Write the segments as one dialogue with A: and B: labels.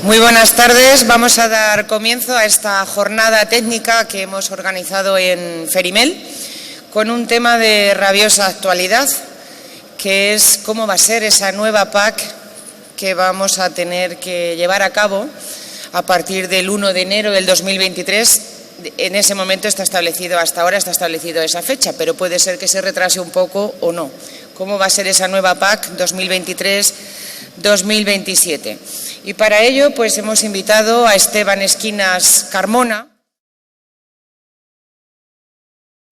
A: Muy buenas tardes. Vamos a dar comienzo a esta jornada técnica que hemos organizado en Ferimel con un tema de rabiosa actualidad, que es cómo va a ser esa nueva PAC que vamos a tener que llevar a cabo a partir del 1 de enero del 2023. En ese momento está establecido, hasta ahora está establecido esa fecha, pero puede ser que se retrase un poco o no. ¿Cómo va a ser esa nueva PAC 2023-2027? Y para ello, pues hemos invitado a Esteban Esquinas Carmona.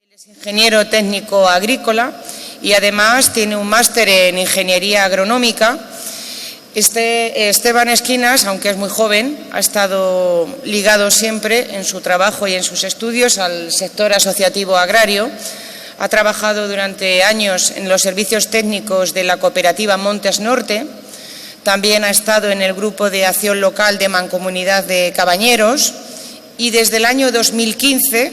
A: Él es ingeniero técnico agrícola y además tiene un máster en ingeniería agronómica. Esteban Esquinas, aunque es muy joven, ha estado ligado siempre en su trabajo y en sus estudios al sector asociativo agrario. Ha trabajado durante años en los servicios técnicos de la cooperativa Montes Norte. También ha estado en el grupo de acción local de Mancomunidad de Cabañeros y desde el año 2015,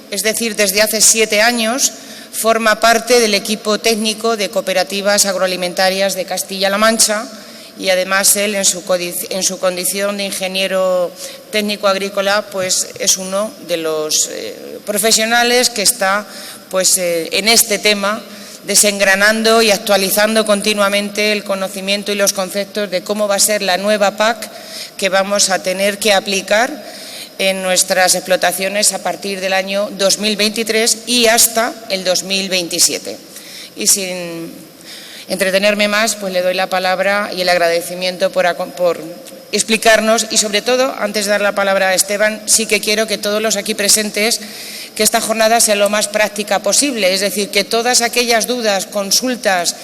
A: es decir, desde hace 7 años, forma parte del equipo técnico de cooperativas agroalimentarias de Castilla-La Mancha. Y además él, en su condición de ingeniero técnico agrícola, pues es uno de los profesionales que está en este tema, desengranando y actualizando continuamente el conocimiento y los conceptos de cómo va a ser la nueva PAC que vamos a tener que aplicar en nuestras explotaciones a partir del año 2023 y hasta el 2027. Y sin entretenerme más, pues le doy la palabra y el agradecimiento por explicarnos y, sobre todo, antes de dar la palabra a Esteban, sí que quiero que todos los aquí presentes, que esta jornada sea lo más práctica posible, es decir, que todas aquellas dudas, consultas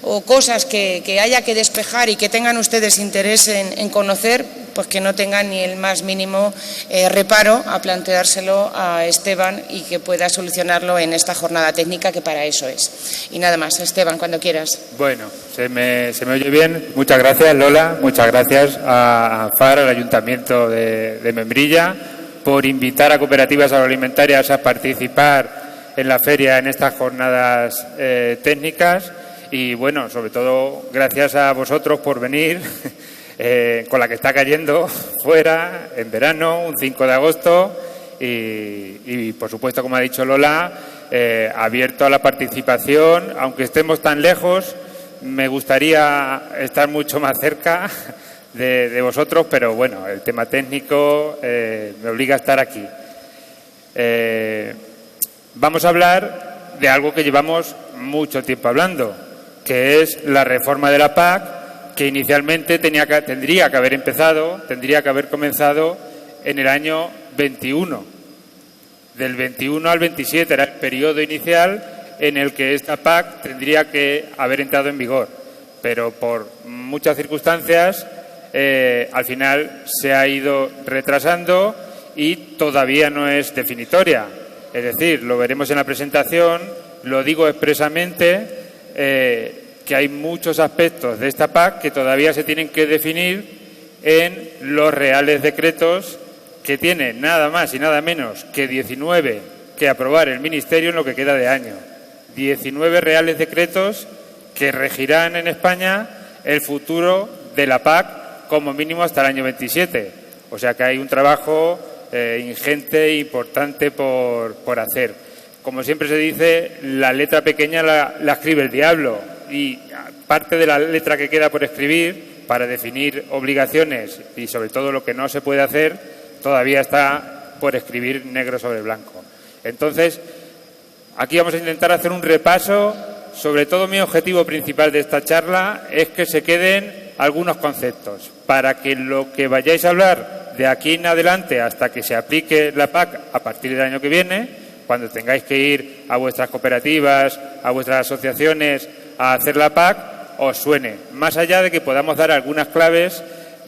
A: o cosas que haya que despejar y que tengan ustedes interés en conocer, pues que no tengan ni el más mínimo reparo a planteárselo a Esteban y que pueda solucionarlo en esta jornada técnica, que para eso es. Y nada más, Esteban, cuando quieras.
B: Bueno, se me oye bien. Muchas gracias, Lola. Muchas gracias a FAR, al Ayuntamiento de Membrilla, por invitar a cooperativas agroalimentarias a participar en la feria en estas jornadas técnicas. Y bueno, sobre todo, gracias a vosotros por venir. Con la que está cayendo fuera, en verano, un 5 de agosto y por supuesto, como ha dicho Lola, abierto a la participación. Aunque estemos tan lejos, me gustaría estar mucho más cerca de vosotros, pero bueno, el tema técnico me obliga a estar aquí. Vamos a hablar de algo que llevamos mucho tiempo hablando, que es la reforma de la PAC, que inicialmente tendría que haber comenzado en el año 21. Del 21 al 27 era el periodo inicial en el que esta PAC tendría que haber entrado en vigor. Pero por muchas circunstancias, al final se ha ido retrasando y todavía no es definitoria. Es decir, lo veremos en la presentación, lo digo expresamente, que hay muchos aspectos de esta PAC que todavía se tienen que definir en los reales decretos que tiene nada más y nada menos que 19 que aprobar el Ministerio en lo que queda de año. 19 reales decretos que regirán en España el futuro de la PAC como mínimo hasta el año 27. O sea que hay un trabajo ingente e importante por hacer. Como siempre se dice, la letra pequeña la escribe el diablo. Y parte de la letra que queda por escribir para definir obligaciones y sobre todo lo que no se puede hacer todavía está por escribir negro sobre blanco. Entonces, aquí vamos a intentar hacer un repaso. Sobre todo, mi objetivo principal de esta charla es que se queden algunos conceptos para que lo que vayáis a hablar de aquí en adelante hasta que se aplique la PAC a partir del año que viene, cuando tengáis que ir a vuestras cooperativas, a vuestras asociaciones a hacer la PAC, os suene, más allá de que podamos dar algunas claves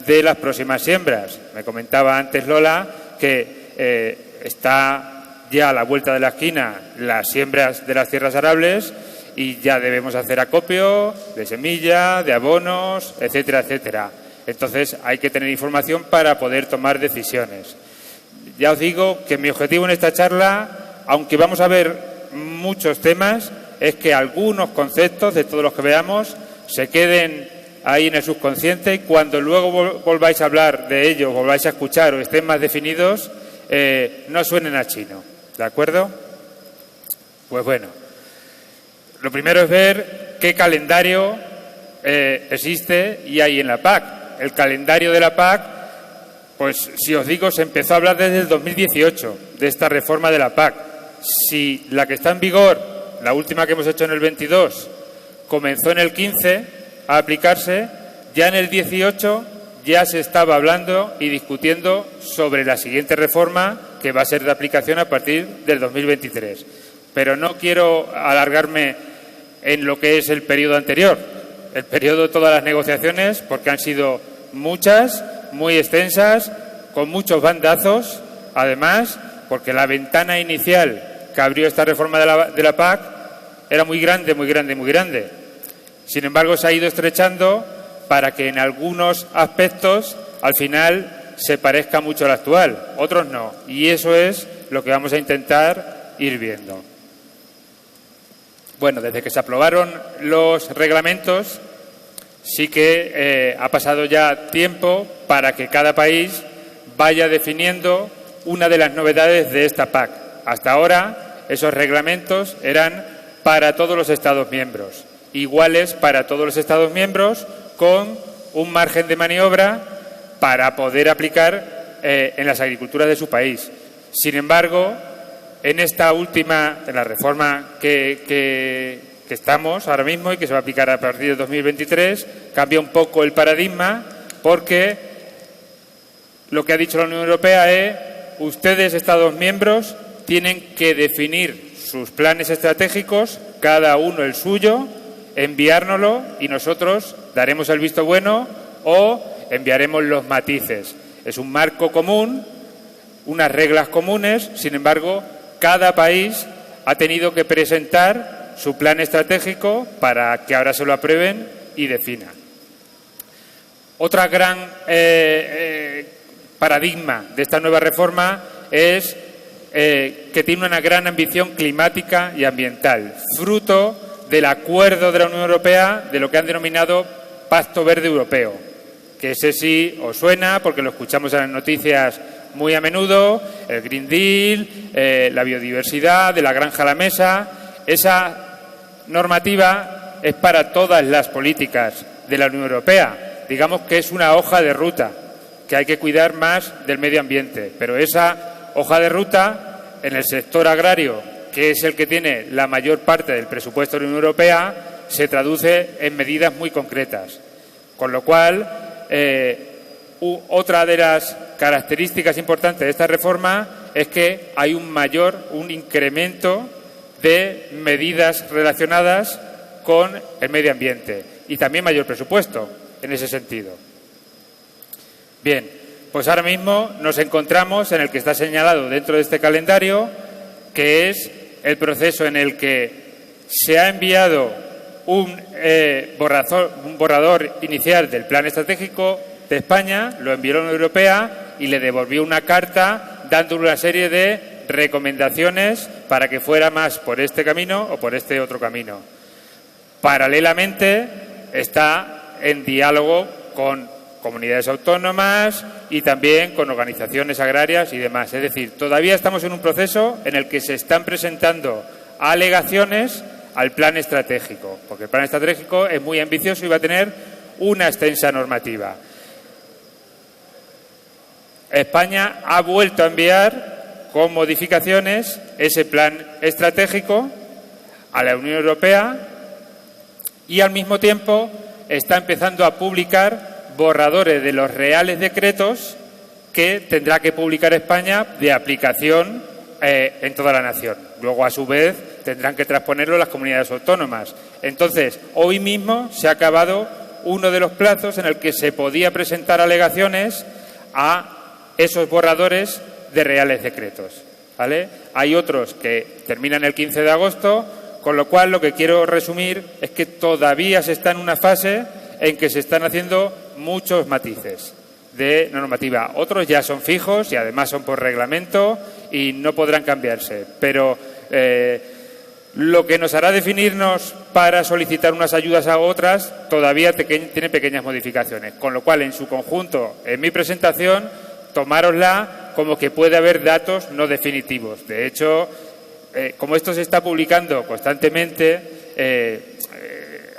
B: de las próximas siembras. Me comentaba antes Lola que está ya a la vuelta de la esquina las siembras de las tierras arables y ya debemos hacer acopio de semilla, de abonos, etcétera, etcétera. Entonces hay que tener información para poder tomar decisiones. Ya os digo que mi objetivo en esta charla, aunque vamos a ver muchos temas, es que algunos conceptos de todos los que veamos se queden ahí en el subconsciente, y cuando luego volváis a hablar de ello, volváis a escuchar o estén más definidos, no suenen a chino. ¿De acuerdo? Pues bueno, lo primero es ver qué calendario existe y hay en la PAC. El calendario de la PAC, pues si os digo, se empezó a hablar desde el 2018 de esta reforma de la PAC. Si la que está en vigor, la última que hemos hecho en el 22, comenzó en el 15 a aplicarse, ya en el 18 ya se estaba hablando y discutiendo sobre la siguiente reforma que va a ser de aplicación a partir del 2023. Pero no quiero alargarme en lo que es el periodo anterior, el periodo de todas las negociaciones, porque han sido muchas, muy extensas, con muchos bandazos, además, porque la ventana inicial que abrió esta reforma de la PAC era muy grande, muy grande, muy grande. Sin embargo, se ha ido estrechando para que en algunos aspectos, al final, se parezca mucho al actual, otros no. Y eso es lo que vamos a intentar ir viendo. Bueno, desde que se aprobaron los reglamentos, sí que ha pasado ya tiempo para que cada país vaya definiendo una de las novedades de esta PAC. Hasta ahora, esos reglamentos eran para todos los Estados miembros, iguales para todos los Estados miembros, con un margen de maniobra para poder aplicar en las agriculturas de su país. Sin embargo, en esta última, en la reforma que estamos ahora mismo y que se va a aplicar a partir de 2023, cambia un poco el paradigma, porque lo que ha dicho la Unión Europea es: ustedes, Estados miembros, tienen que definir sus planes estratégicos, cada uno el suyo, enviárnoslo y nosotros daremos el visto bueno o enviaremos los matices. Es un marco común, unas reglas comunes, sin embargo, cada país ha tenido que presentar su plan estratégico para que ahora se lo aprueben y definan. Otra gran paradigma de esta nueva reforma es que tiene una gran ambición climática y ambiental, fruto del acuerdo de la Unión Europea de lo que han denominado Pacto Verde Europeo, que ese sí os suena porque lo escuchamos en las noticias muy a menudo, el Green Deal, la biodiversidad, de la granja a la mesa. Esa normativa es para todas las políticas de la Unión Europea. Digamos que es una hoja de ruta, que hay que cuidar más del medio ambiente. Pero esa hoja de ruta, en el sector agrario, que es el que tiene la mayor parte del presupuesto de la Unión Europea, se traduce en medidas muy concretas. Con lo cual, otra de las características importantes de esta reforma es que hay un incremento de medidas relacionadas con el medio ambiente y también mayor presupuesto en ese sentido. Bien, pues ahora mismo nos encontramos en el que está señalado dentro de este calendario, que es el proceso en el que se ha enviado un borrador inicial del plan estratégico de España, lo envió a la Unión Europea y le devolvió una carta dándole una serie de recomendaciones para que fuera más por este camino o por este otro camino. Paralelamente está en diálogo con comunidades autónomas y también con organizaciones agrarias y demás. Es decir, todavía estamos en un proceso en el que se están presentando alegaciones al plan estratégico, porque el plan estratégico es muy ambicioso y va a tener una extensa normativa. España ha vuelto a enviar con modificaciones ese plan estratégico a la Unión Europea y al mismo tiempo está empezando a publicar borradores de los reales decretos que tendrá que publicar España de aplicación en toda la nación. Luego, a su vez, tendrán que transponerlo las comunidades autónomas. Entonces, hoy mismo se ha acabado uno de los plazos en el que se podía presentar alegaciones a esos borradores de reales decretos, ¿vale? Hay otros que terminan el 15 de agosto, con lo cual lo que quiero resumir es que todavía se está en una fase en que se están haciendo muchos matices de normativa. Otros ya son fijos y además son por reglamento y no podrán cambiarse. Pero Lo que nos hará definirnos para solicitar unas ayudas a otras todavía tiene pequeñas modificaciones, con lo cual, en su conjunto, en mi presentación, tomárosla como que puede haber datos no definitivos. De hecho, como esto se está publicando constantemente,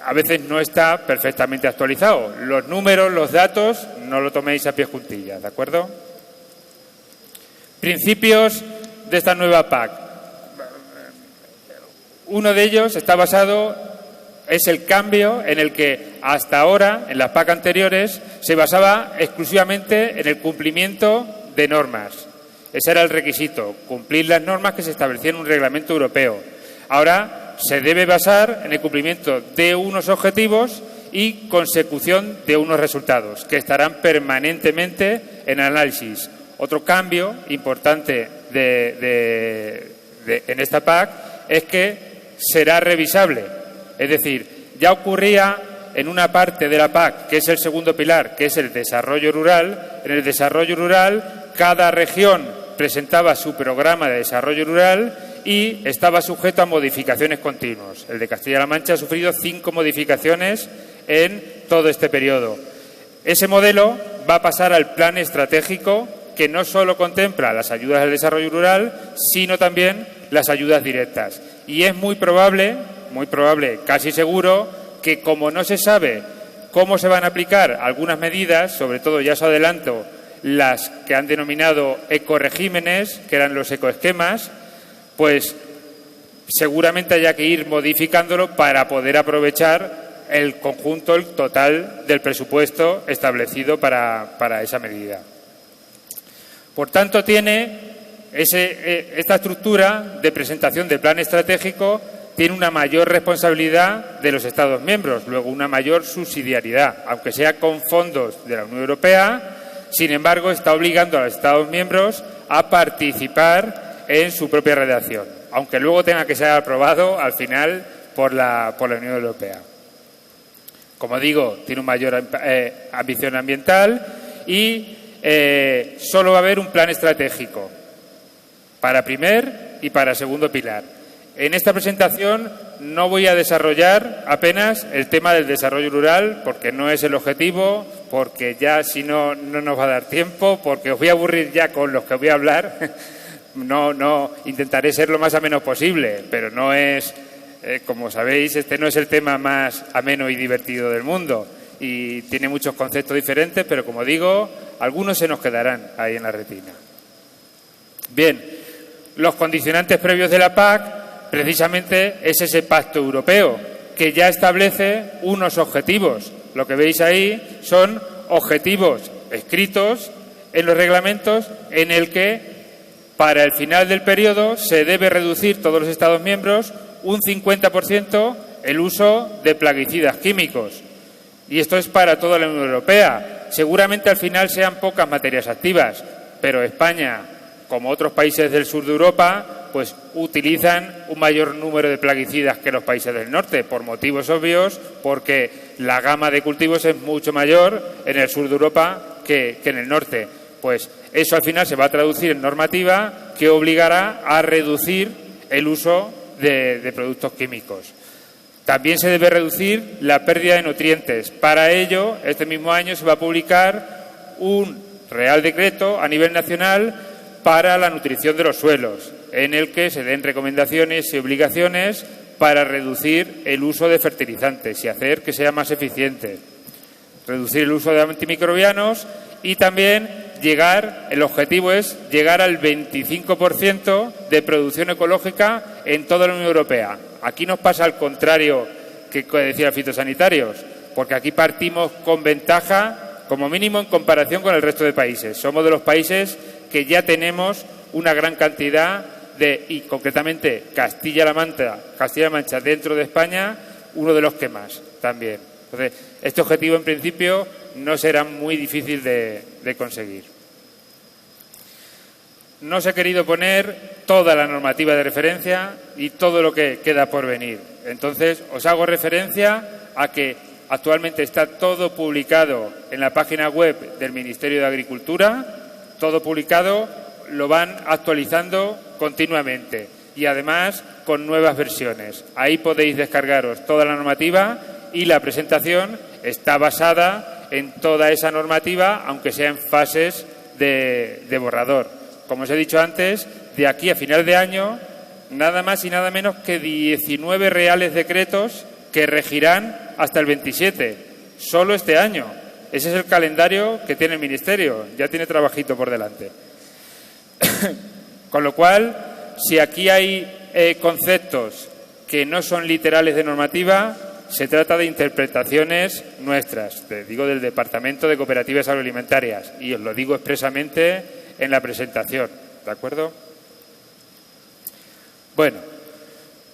B: a veces no está perfectamente actualizado. Los números, los datos, no lo toméis a pies juntillas, ¿de acuerdo? Principios de esta nueva PAC. Uno de ellos está basado, es el cambio en el que hasta ahora, en las PAC anteriores, se basaba exclusivamente en el cumplimiento de normas. Ese era el requisito, cumplir las normas que se establecían en un reglamento europeo. Ahora se debe basar en el cumplimiento de unos objetivos y consecución de unos resultados, que estarán permanentemente en análisis. Otro cambio importante en esta PAC es que será revisable. Es decir, ya ocurría en una parte de la PAC, que es el segundo pilar, que es el desarrollo rural. En el desarrollo rural, cada región presentaba su programa de desarrollo rural y estaba sujeto a modificaciones continuas. El de Castilla-La Mancha ha sufrido 5 modificaciones en todo este periodo. Ese modelo va a pasar al plan estratégico, que no solo contempla las ayudas al desarrollo rural, sino también las ayudas directas. Y es muy probable, casi seguro, que como no se sabe cómo se van a aplicar algunas medidas, sobre todo, ya os adelanto, las que han denominado ecoregímenes, que eran los ecoesquemas, pues seguramente haya que ir modificándolo para poder aprovechar el conjunto, el total del presupuesto establecido para esa medida. Por tanto, esta estructura de presentación del plan estratégico tiene una mayor responsabilidad de los Estados miembros, luego una mayor subsidiariedad, aunque sea con fondos de la Unión Europea. Sin embargo, está obligando a los Estados miembros a participar en su propia redacción, aunque luego tenga que ser aprobado al final por la Unión Europea. Como digo, tiene una mayor ambición ambiental y solo va a haber un plan estratégico para primer y para segundo pilar. En esta presentación no voy a desarrollar apenas el tema del desarrollo rural, porque no es el objetivo, porque ya si no, no nos va a dar tiempo, porque os voy a aburrir ya con los que voy a hablar. No, intentaré ser lo más ameno posible, pero no es, como sabéis, este no es el tema más ameno y divertido del mundo. Y tiene muchos conceptos diferentes, pero como digo, algunos se nos quedarán ahí en la retina. Bien, los condicionantes previos de la PAC precisamente es ese pacto europeo que ya establece unos objetivos. Lo que veis ahí son objetivos escritos en los reglamentos en el que para el final del periodo se debe reducir todos los Estados miembros un 50% el uso de plaguicidas químicos. Y esto es para toda la Unión Europea. Seguramente al final sean pocas materias activas, pero España, como otros países del sur de Europa, pues utilizan un mayor número de plaguicidas que los países del norte, por motivos obvios, porque la gama de cultivos es mucho mayor en el sur de Europa que en el norte. Pues eso al final se va a traducir en normativa que obligará a reducir el uso de productos químicos. También se debe reducir la pérdida de nutrientes. Para ello, este mismo año se va a publicar un Real Decreto a nivel nacional para la nutrición de los suelos, en el que se den recomendaciones y obligaciones para reducir el uso de fertilizantes y hacer que sea más eficiente. Reducir el uso de antimicrobianos y también el objetivo es llegar al 25% de producción ecológica en toda la Unión Europea. Aquí nos pasa al contrario que decían fitosanitarios, porque aquí partimos con ventaja, como mínimo en comparación con el resto de países. Somos de los países que ya tenemos una gran cantidad y concretamente Castilla-La Mancha dentro de España, uno de los que más también. Entonces, este objetivo en principio no será muy difícil de conseguir. No os he querido poner toda la normativa de referencia y todo lo que queda por venir. Entonces, os hago referencia a que actualmente está todo publicado en la página web del Ministerio de Agricultura, todo publicado, lo van actualizando continuamente. Y además con nuevas versiones. Ahí podéis descargaros toda la normativa y la presentación está basada en toda esa normativa, aunque sea en fases de borrador. Como os he dicho antes, de aquí a final de año, nada más y nada menos que 19 reales decretos que regirán hasta el 27, solo este año. Ese es el calendario que tiene el Ministerio, ya tiene trabajito por delante. Con lo cual, si aquí hay conceptos que no son literales de normativa, se trata de interpretaciones nuestras, te digo del Departamento de Cooperativas Agroalimentarias, y os lo digo expresamente en la presentación, ¿de acuerdo? Bueno,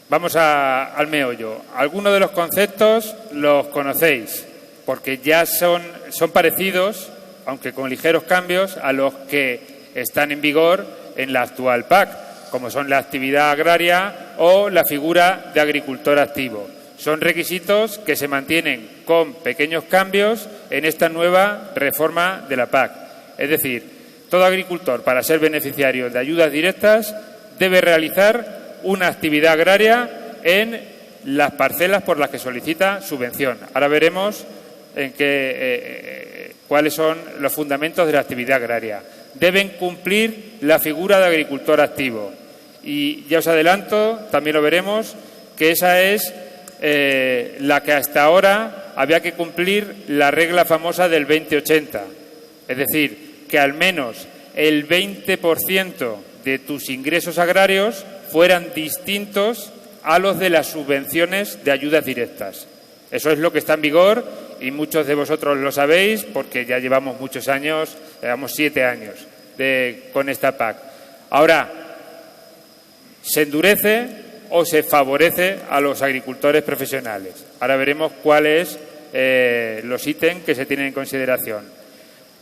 B: vamos al meollo. Algunos de los conceptos los conocéis, porque ya son parecidos, aunque con ligeros cambios, a los que están en vigor en la actual PAC, como son la actividad agraria o la figura de agricultor activo. Son requisitos que se mantienen con pequeños cambios en esta nueva reforma de la PAC. Es decir, todo agricultor, para ser beneficiario de ayudas directas, debe realizar una actividad agraria en las parcelas por las que solicita subvención. Ahora veremos cuáles son los fundamentos de la actividad agraria. Deben cumplir la figura de agricultor activo. Y ya os adelanto, también lo veremos, que esa es la que hasta ahora había que cumplir la regla famosa del 20-80. Es decir, que al menos el 20% de tus ingresos agrarios fueran distintos a los de las subvenciones de ayudas directas. Eso es lo que está en vigor y muchos de vosotros lo sabéis porque ya llevamos muchos años, llevamos 7 años con esta PAC. Ahora, se endurece o se favorece a los agricultores profesionales. Ahora veremos cuáles los ítems que se tienen en consideración.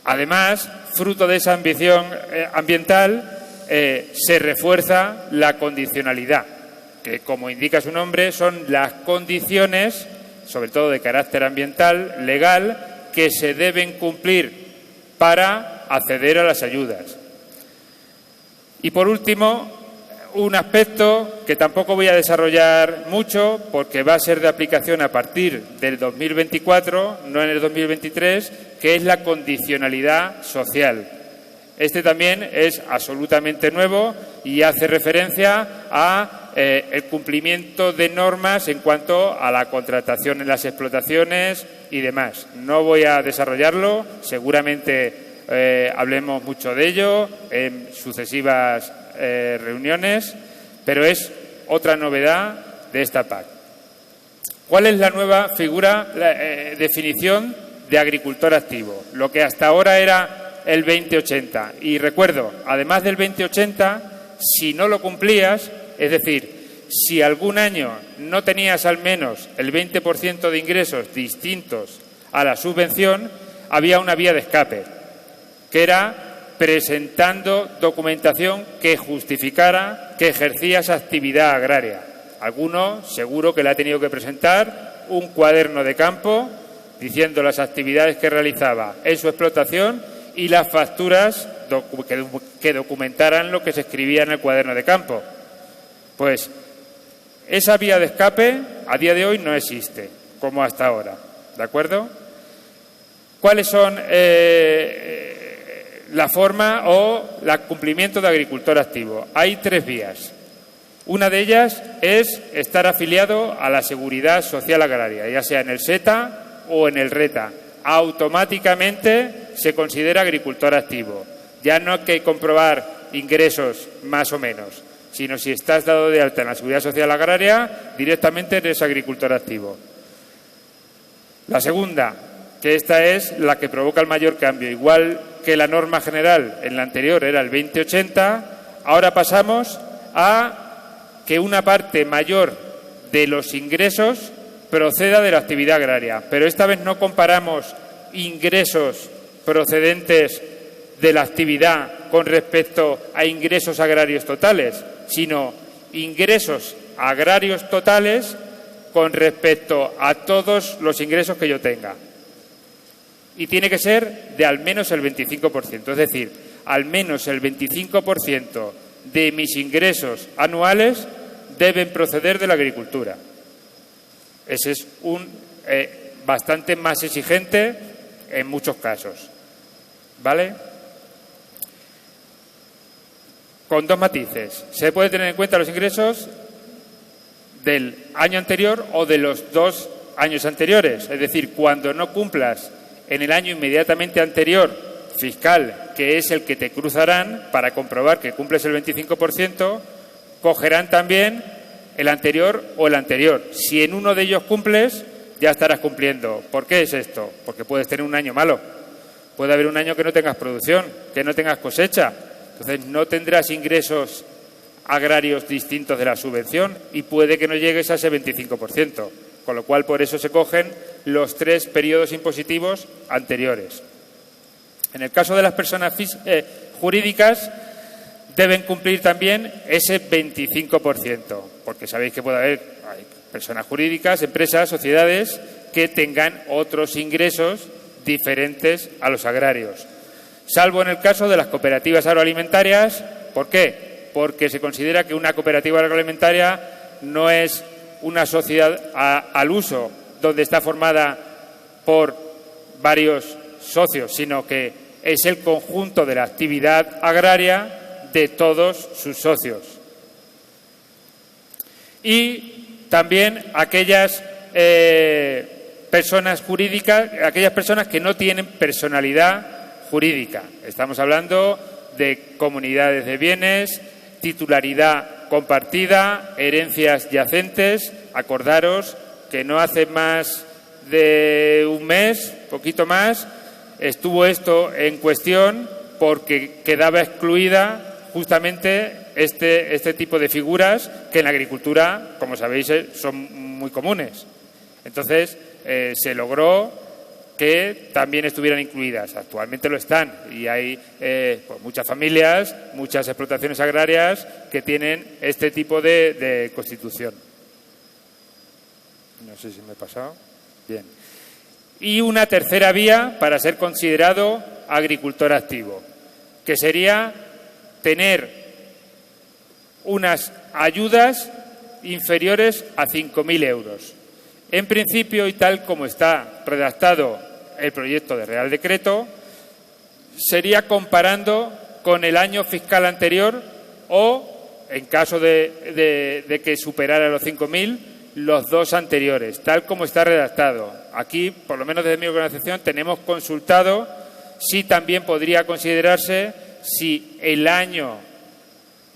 B: Además, fruto de esa ambición ambiental, se refuerza la condicionalidad, que como indica su nombre son las condiciones, sobre todo de carácter ambiental, legal, que se deben cumplir para acceder a las ayudas. Y por último, un aspecto que tampoco voy a desarrollar mucho porque va a ser de aplicación a partir del 2024, no en el 2023, que es la condicionalidad social. Este también es absolutamente nuevo y hace referencia a el cumplimiento de normas en cuanto a la contratación en las explotaciones y demás. No voy a desarrollarlo, seguramente hablemos mucho de ello en sucesivas reuniones, pero es otra novedad de esta PAC. ¿Cuál es la nueva figura, definición de agricultor activo? Lo que hasta ahora era el 20-80. Y recuerdo, además del 20-80, si no lo cumplías, es decir, si algún año no tenías al menos el 20% de ingresos distintos a la subvención, había una vía de escape, que era presentando documentación que justificara que ejercía esa actividad agraria. Alguno seguro que le ha tenido que presentar un cuaderno de campo diciendo las actividades que realizaba en su explotación y las facturas que documentaran lo que se escribía en el cuaderno de campo. Pues esa vía de escape a día de hoy no existe, como hasta ahora. ¿De acuerdo? ¿Cuáles son la forma o el cumplimiento de agricultor activo? Hay 3 vías. Una de ellas es estar afiliado a la Seguridad Social Agraria, ya sea en el SETA o en el RETA. Automáticamente se considera agricultor activo. Ya no hay que comprobar ingresos más o menos, sino si estás dado de alta en la Seguridad Social Agraria, directamente eres agricultor activo. La segunda, que esta es la que provoca el mayor cambio. Igual que la norma general en la anterior era el 20-80, ahora pasamos a que una parte mayor de los ingresos proceda de la actividad agraria. Pero esta vez no comparamos ingresos procedentes de la actividad con respecto a ingresos agrarios totales, sino ingresos agrarios totales con respecto a todos los ingresos que yo tenga. Y tiene que ser de al menos el 25%, es decir, al menos el 25% de mis ingresos anuales deben proceder de la agricultura. Ese es un bastante más exigente en muchos casos, ¿vale? Con dos matices. Se puede tener en cuenta los ingresos del año anterior o de los 2 años anteriores. Es decir, cuando no cumplas en el año inmediatamente anterior fiscal, que es el que te cruzarán para comprobar que cumples el 25%, cogerán también el anterior o el anterior. Si en uno de ellos cumples, ya estarás cumpliendo. ¿Por qué es esto? Porque puedes tener un año malo. Puede haber un año que no tengas producción, que no tengas cosecha. Entonces no tendrás ingresos agrarios distintos de la subvención y puede que no llegues a ese 25%. Con lo cual, por eso se cogen los 3 periodos impositivos anteriores. En el caso de las personas jurídicas, deben cumplir también ese 25%, porque sabéis que hay personas jurídicas, empresas, sociedades que tengan otros ingresos diferentes a los agrarios. Salvo en el caso de las cooperativas agroalimentarias. ¿Por qué? Porque se considera que una cooperativa agroalimentaria no es una sociedad al uso donde está formada por varios socios, sino que es el conjunto de la actividad agraria de todos sus socios. Y también aquellas personas jurídicas, aquellas personas que no tienen personalidad jurídica. Estamos hablando de comunidades de bienes, titularidad compartida, herencias yacentes. Acordaros que no hace más de un mes, poquito más, estuvo esto en cuestión porque quedaba excluida justamente este tipo de figuras que en la agricultura, como sabéis, son muy comunes. Entonces, se logró que también estuvieran incluidas. Actualmente lo están y hay pues muchas familias, muchas explotaciones agrarias que tienen este tipo de constitución. No sé si me he pasado. Bien. Y una tercera vía para ser considerado agricultor activo, que sería tener unas ayudas inferiores a 5.000 euros. En principio, y tal como está redactado el proyecto de Real Decreto, sería comparando con el año fiscal anterior o, en caso de que superara los 5.000, los 2 anteriores, tal como está redactado. Aquí, por lo menos desde mi organización, tenemos consultado si también podría considerarse si el año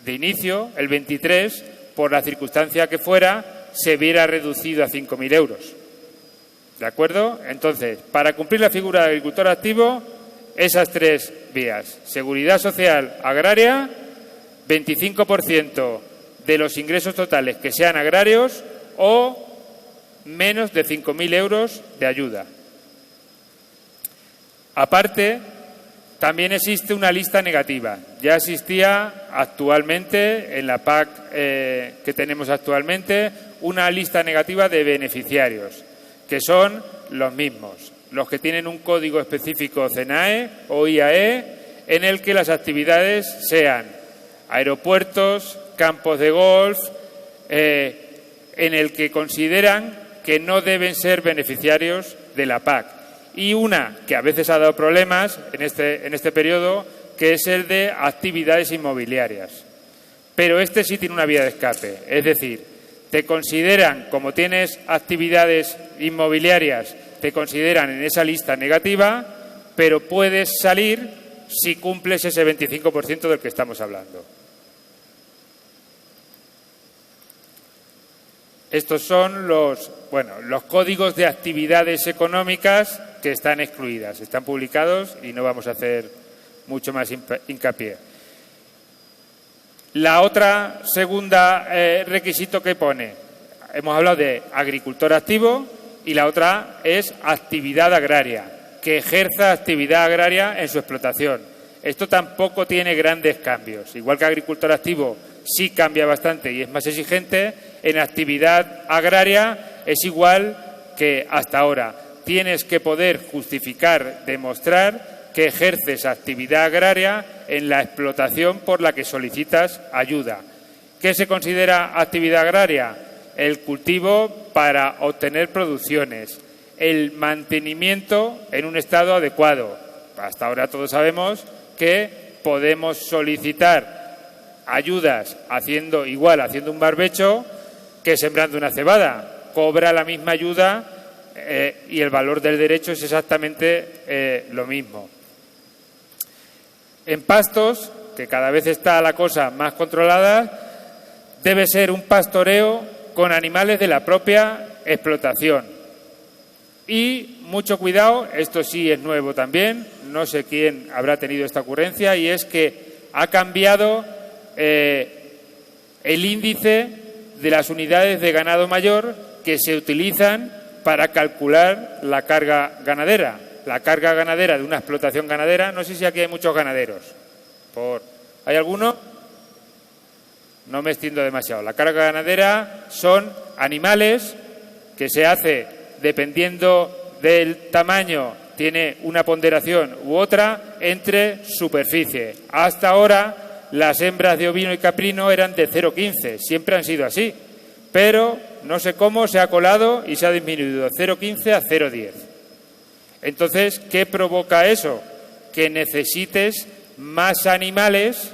B: de inicio, el 23, por la circunstancia que fuera, se viera reducido a 5.000 euros. ¿De acuerdo? Entonces, para cumplir la figura de agricultor activo, esas 3 vías. Seguridad social agraria, 25% de los ingresos totales que sean agrarios o menos de 5.000 euros de ayuda. Aparte, también existe una lista negativa. Ya existía actualmente, en la PAC que tenemos actualmente, una lista negativa de beneficiarios, que son los mismos, los que tienen un código específico CENAE o IAE, en el que las actividades sean aeropuertos, campos de golf, en el que consideran que no deben ser beneficiarios de la PAC. Y una que a veces ha dado problemas en este periodo, que es el de actividades inmobiliarias. Pero este sí tiene una vía de escape, es decir, te consideran, como tienes actividades inmobiliarias, te consideran en esa lista negativa, pero puedes salir si cumples ese 25% del que estamos hablando. Estos son los códigos de actividades económicas que están excluidas. Están publicados y no vamos a hacer mucho más hincapié. La otra segunda requisito que pone, hemos hablado de agricultor activo y la otra es actividad agraria, que ejerza actividad agraria en su explotación. Esto tampoco tiene grandes cambios. Igual que agricultor activo sí cambia bastante y es más exigente, en actividad agraria es igual que hasta ahora. Tienes que poder justificar, demostrar que ejerces actividad agraria en la explotación por la que solicitas ayuda, ¿Qué se considera actividad agraria? El cultivo para obtener producciones, el mantenimiento en un estado adecuado. Hasta ahora todos sabemos que podemos solicitar ayudas haciendo un barbecho que sembrando una cebada. Cobra la misma ayuda y el valor del derecho es exactamente lo mismo. En pastos, que cada vez está la cosa más controlada, debe ser un pastoreo con animales de la propia explotación. Y mucho cuidado, esto sí es nuevo también, no sé quién habrá tenido esta ocurrencia, y es que ha cambiado el índice de las unidades de ganado mayor que se utilizan para calcular la carga ganadera. La carga ganadera de una explotación ganadera, no sé si aquí hay muchos ganaderos. ¿Hay alguno? No me extiendo demasiado. La carga ganadera son animales que se hace dependiendo del tamaño, tiene una ponderación u otra entre superficie. Hasta ahora las hembras de ovino y caprino eran de 0,15, siempre han sido así, pero no sé cómo se ha colado y se ha disminuido de 0,15 a 0,10. Entonces, ¿qué provoca eso? Que necesites más animales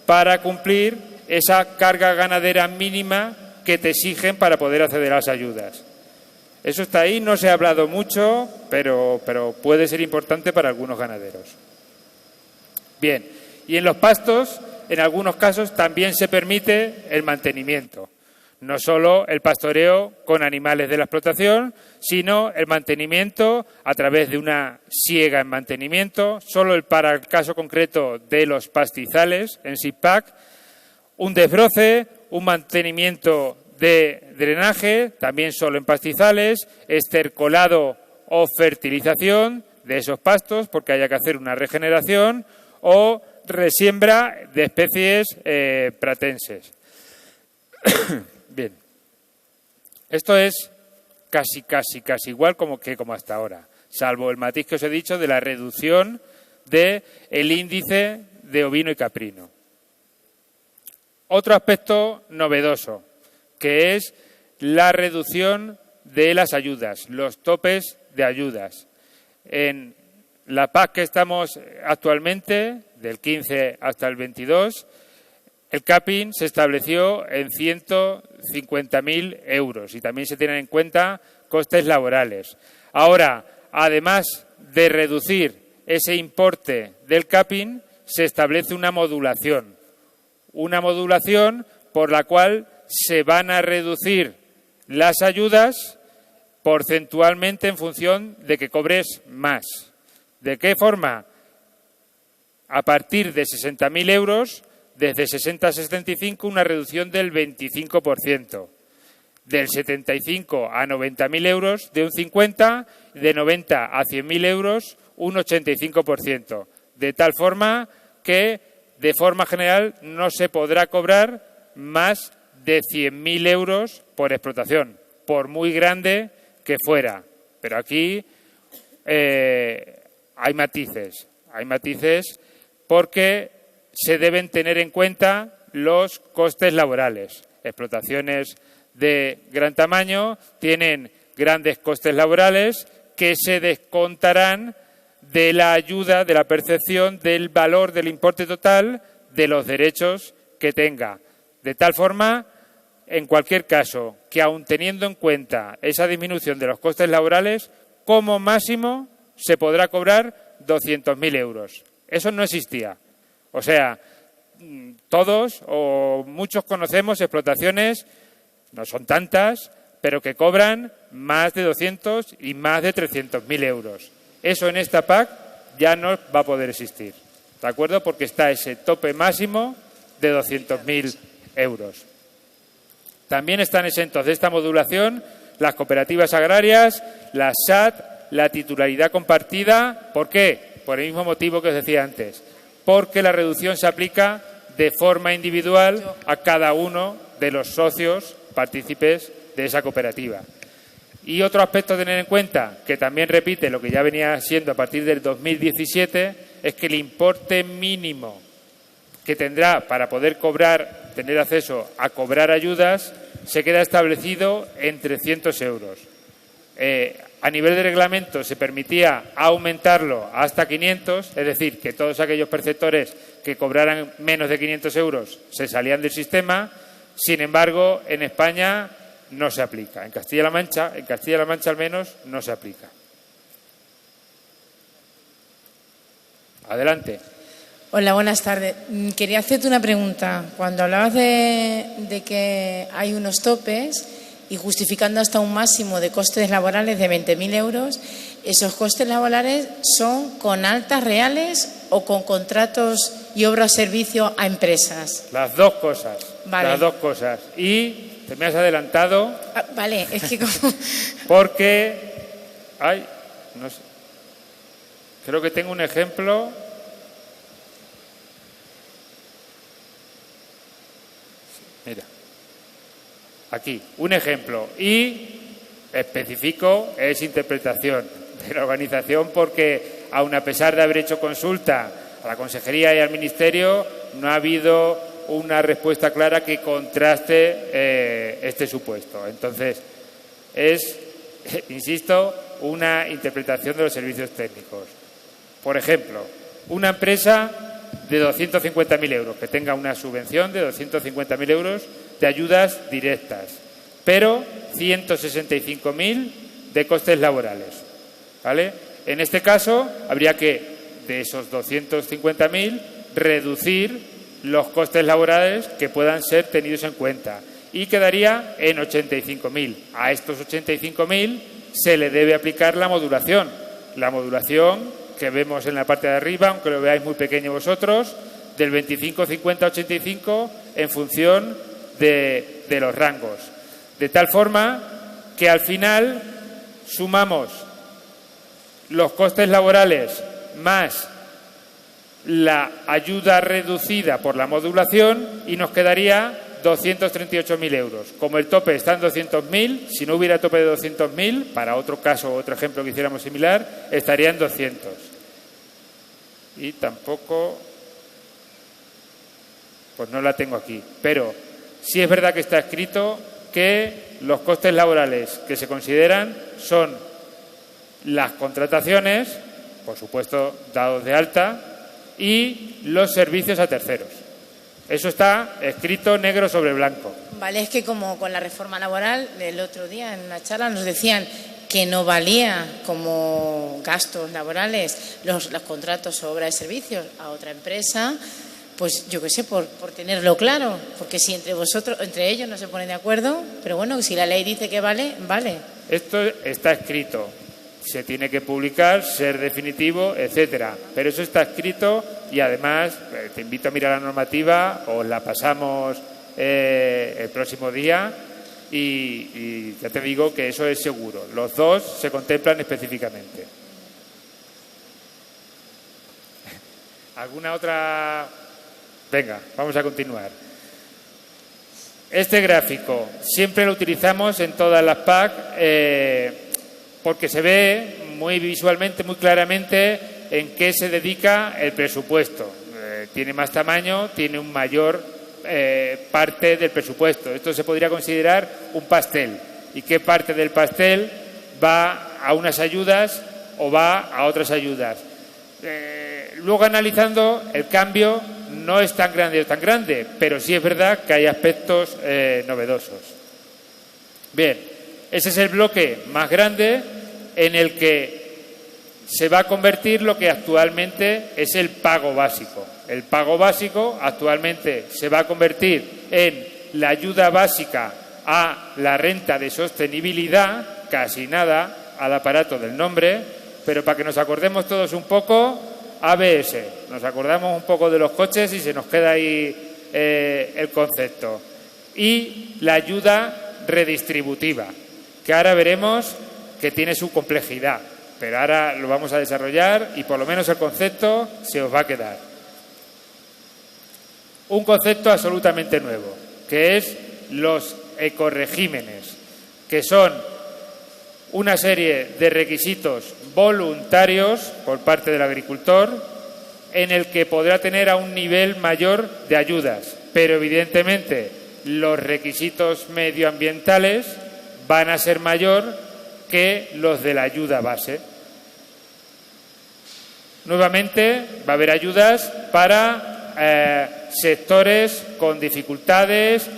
B: para cumplir esa carga ganadera mínima que te exigen para poder acceder a las ayudas. Eso está ahí, no se ha hablado mucho, pero puede ser importante para algunos ganaderos. Bien, y en los pastos, en algunos casos, también se permite el mantenimiento. No solo el pastoreo con animales de la explotación, sino el mantenimiento a través de una siega en mantenimiento, solo para el caso concreto de los pastizales en SIPAC, un desbroce, un mantenimiento de drenaje, también solo en pastizales, estercolado o fertilización de esos pastos, porque haya que hacer una regeneración, o resiembra de especies pratenses. Bien, esto es casi igual como hasta ahora, salvo el matiz que os he dicho de la reducción del índice de ovino y caprino. Otro aspecto novedoso, que es la reducción de las ayudas, los topes de ayudas. En la PAC que estamos actualmente, del 15 hasta el 22, el capping se estableció en 150.000 euros y también se tienen en cuenta costes laborales. Ahora, además de reducir ese importe del capping, se establece una modulación por la cual se van a reducir las ayudas porcentualmente en función de que cobres más. ¿De qué forma? A partir de 60.000 euros, desde 60 a 75, una reducción del 25%. Del 75 a 90.000 euros, de un 50%, de 90 a 100.000 euros, un 85%. De tal forma que, de forma general, no se podrá cobrar más de 100.000 euros por explotación, por muy grande que fuera. Pero aquí hay matices porque se deben tener en cuenta los costes laborales. Explotaciones de gran tamaño tienen grandes costes laborales que se descontarán de la ayuda, de la percepción del valor del importe total de los derechos que tenga. De tal forma, en cualquier caso, que aun teniendo en cuenta esa disminución de los costes laborales, como máximo se podrá cobrar 200.000 euros. Eso no existía. O sea, todos o muchos conocemos explotaciones, no son tantas, pero que cobran más de 200 y más de 300.000 euros. Eso en esta PAC ya no va a poder existir, ¿de acuerdo? Porque está ese tope máximo de 200.000 euros. También están exentos de esta modulación las cooperativas agrarias, las SAT, la titularidad compartida. ¿Por qué? Por el mismo motivo que os decía antes. Porque la reducción se aplica de forma individual a cada uno de los socios partícipes de esa cooperativa. Y otro aspecto a tener en cuenta, que también repite lo que ya venía siendo a partir del 2017, es que el importe mínimo que tendrá para poder tener acceso a cobrar ayudas, se queda establecido en 300 euros. A nivel de reglamento se permitía aumentarlo hasta 500, es decir, que todos aquellos perceptores que cobraran menos de 500 euros se salían del sistema. Sin embargo, en España no se aplica. En Castilla-La Mancha al menos, no se aplica. Adelante.
C: Hola, buenas tardes. Quería hacerte una pregunta. Cuando hablabas de que hay unos topes y justificando hasta un máximo de costes laborales de 20.000 euros, ¿esos costes laborales son con altas reales o con contratos y obra o servicio a empresas?
B: Las dos cosas.
C: Vale.
B: Las dos cosas. Y te me has adelantado.
C: Vale, es que como...
B: Porque no sé. Creo que tengo un ejemplo. Mira. Aquí, un ejemplo. Y especifico, es interpretación de la organización, porque aun a pesar de haber hecho consulta a la Consejería y al Ministerio, no ha habido una respuesta clara que contraste este supuesto. Entonces, es, insisto, una interpretación de los servicios técnicos. Por ejemplo, una empresa de 250.000 euros, que tenga una subvención de 250.000 euros de ayudas directas, pero 165.000 de costes laborales, ¿vale? En este caso, habría que, de esos 250.000, reducir los costes laborales que puedan ser tenidos en cuenta y quedaría en 85.000. A estos 85.000 se le debe aplicar la modulación que vemos en la parte de arriba, aunque lo veáis muy pequeño vosotros, del 25, 50, 85 en función de los rangos. De tal forma que al final sumamos los costes laborales más la ayuda reducida por la modulación y nos quedaría 238.000 euros. Como el tope está en 200.000, si no hubiera tope de 200.000, para otro caso o otro ejemplo que hiciéramos similar, estaría en 200. Y tampoco, pues no la tengo aquí, pero sí es verdad que está escrito que los costes laborales que se consideran son las contrataciones, por supuesto dados de alta, y los servicios a terceros. Eso está escrito negro sobre blanco.
C: Vale, es que como con la reforma laboral, el otro día en una charla nos decían que no valía como gastos laborales los contratos o obras de servicios a otra empresa, pues yo qué sé, por tenerlo claro, porque si entre ellos no se ponen de acuerdo, pero bueno, si la ley dice que vale, vale.
B: Esto está escrito, se tiene que publicar, ser definitivo, etcétera, pero eso está escrito y además te invito a mirar la normativa, os la pasamos el próximo día y ya te digo que eso es seguro. Los dos se contemplan específicamente. ¿Alguna otra? Venga, vamos a continuar. Este gráfico siempre lo utilizamos en todas las PAC porque se ve muy visualmente, muy claramente en qué se dedica el presupuesto. Tiene más tamaño, tiene un mayor parte del presupuesto. Esto se podría considerar un pastel. ¿Y qué parte del pastel va a unas ayudas o va a otras ayudas? Luego analizando, el cambio no es tan grande, pero sí es verdad que hay aspectos novedosos. Bien, ese es el bloque más grande en el que se va a convertir lo que actualmente es el pago básico. El pago básico actualmente se va a convertir en la ayuda básica a la renta de sostenibilidad, casi nada al aparato del nombre, pero para que nos acordemos todos un poco, ABS, nos acordamos un poco de los coches y se nos queda ahí el concepto. Y la ayuda redistributiva, que ahora veremos que tiene su complejidad, pero ahora lo vamos a desarrollar y por lo menos el concepto se os va a quedar. Un concepto absolutamente nuevo, que es los ecoregímenes, que son una serie de requisitos voluntarios por parte del agricultor en el que podrá tener a un nivel mayor de ayudas, pero evidentemente los requisitos medioambientales van a ser mayor que los de la ayuda base. Nuevamente va a haber ayudas para sectores con dificultades,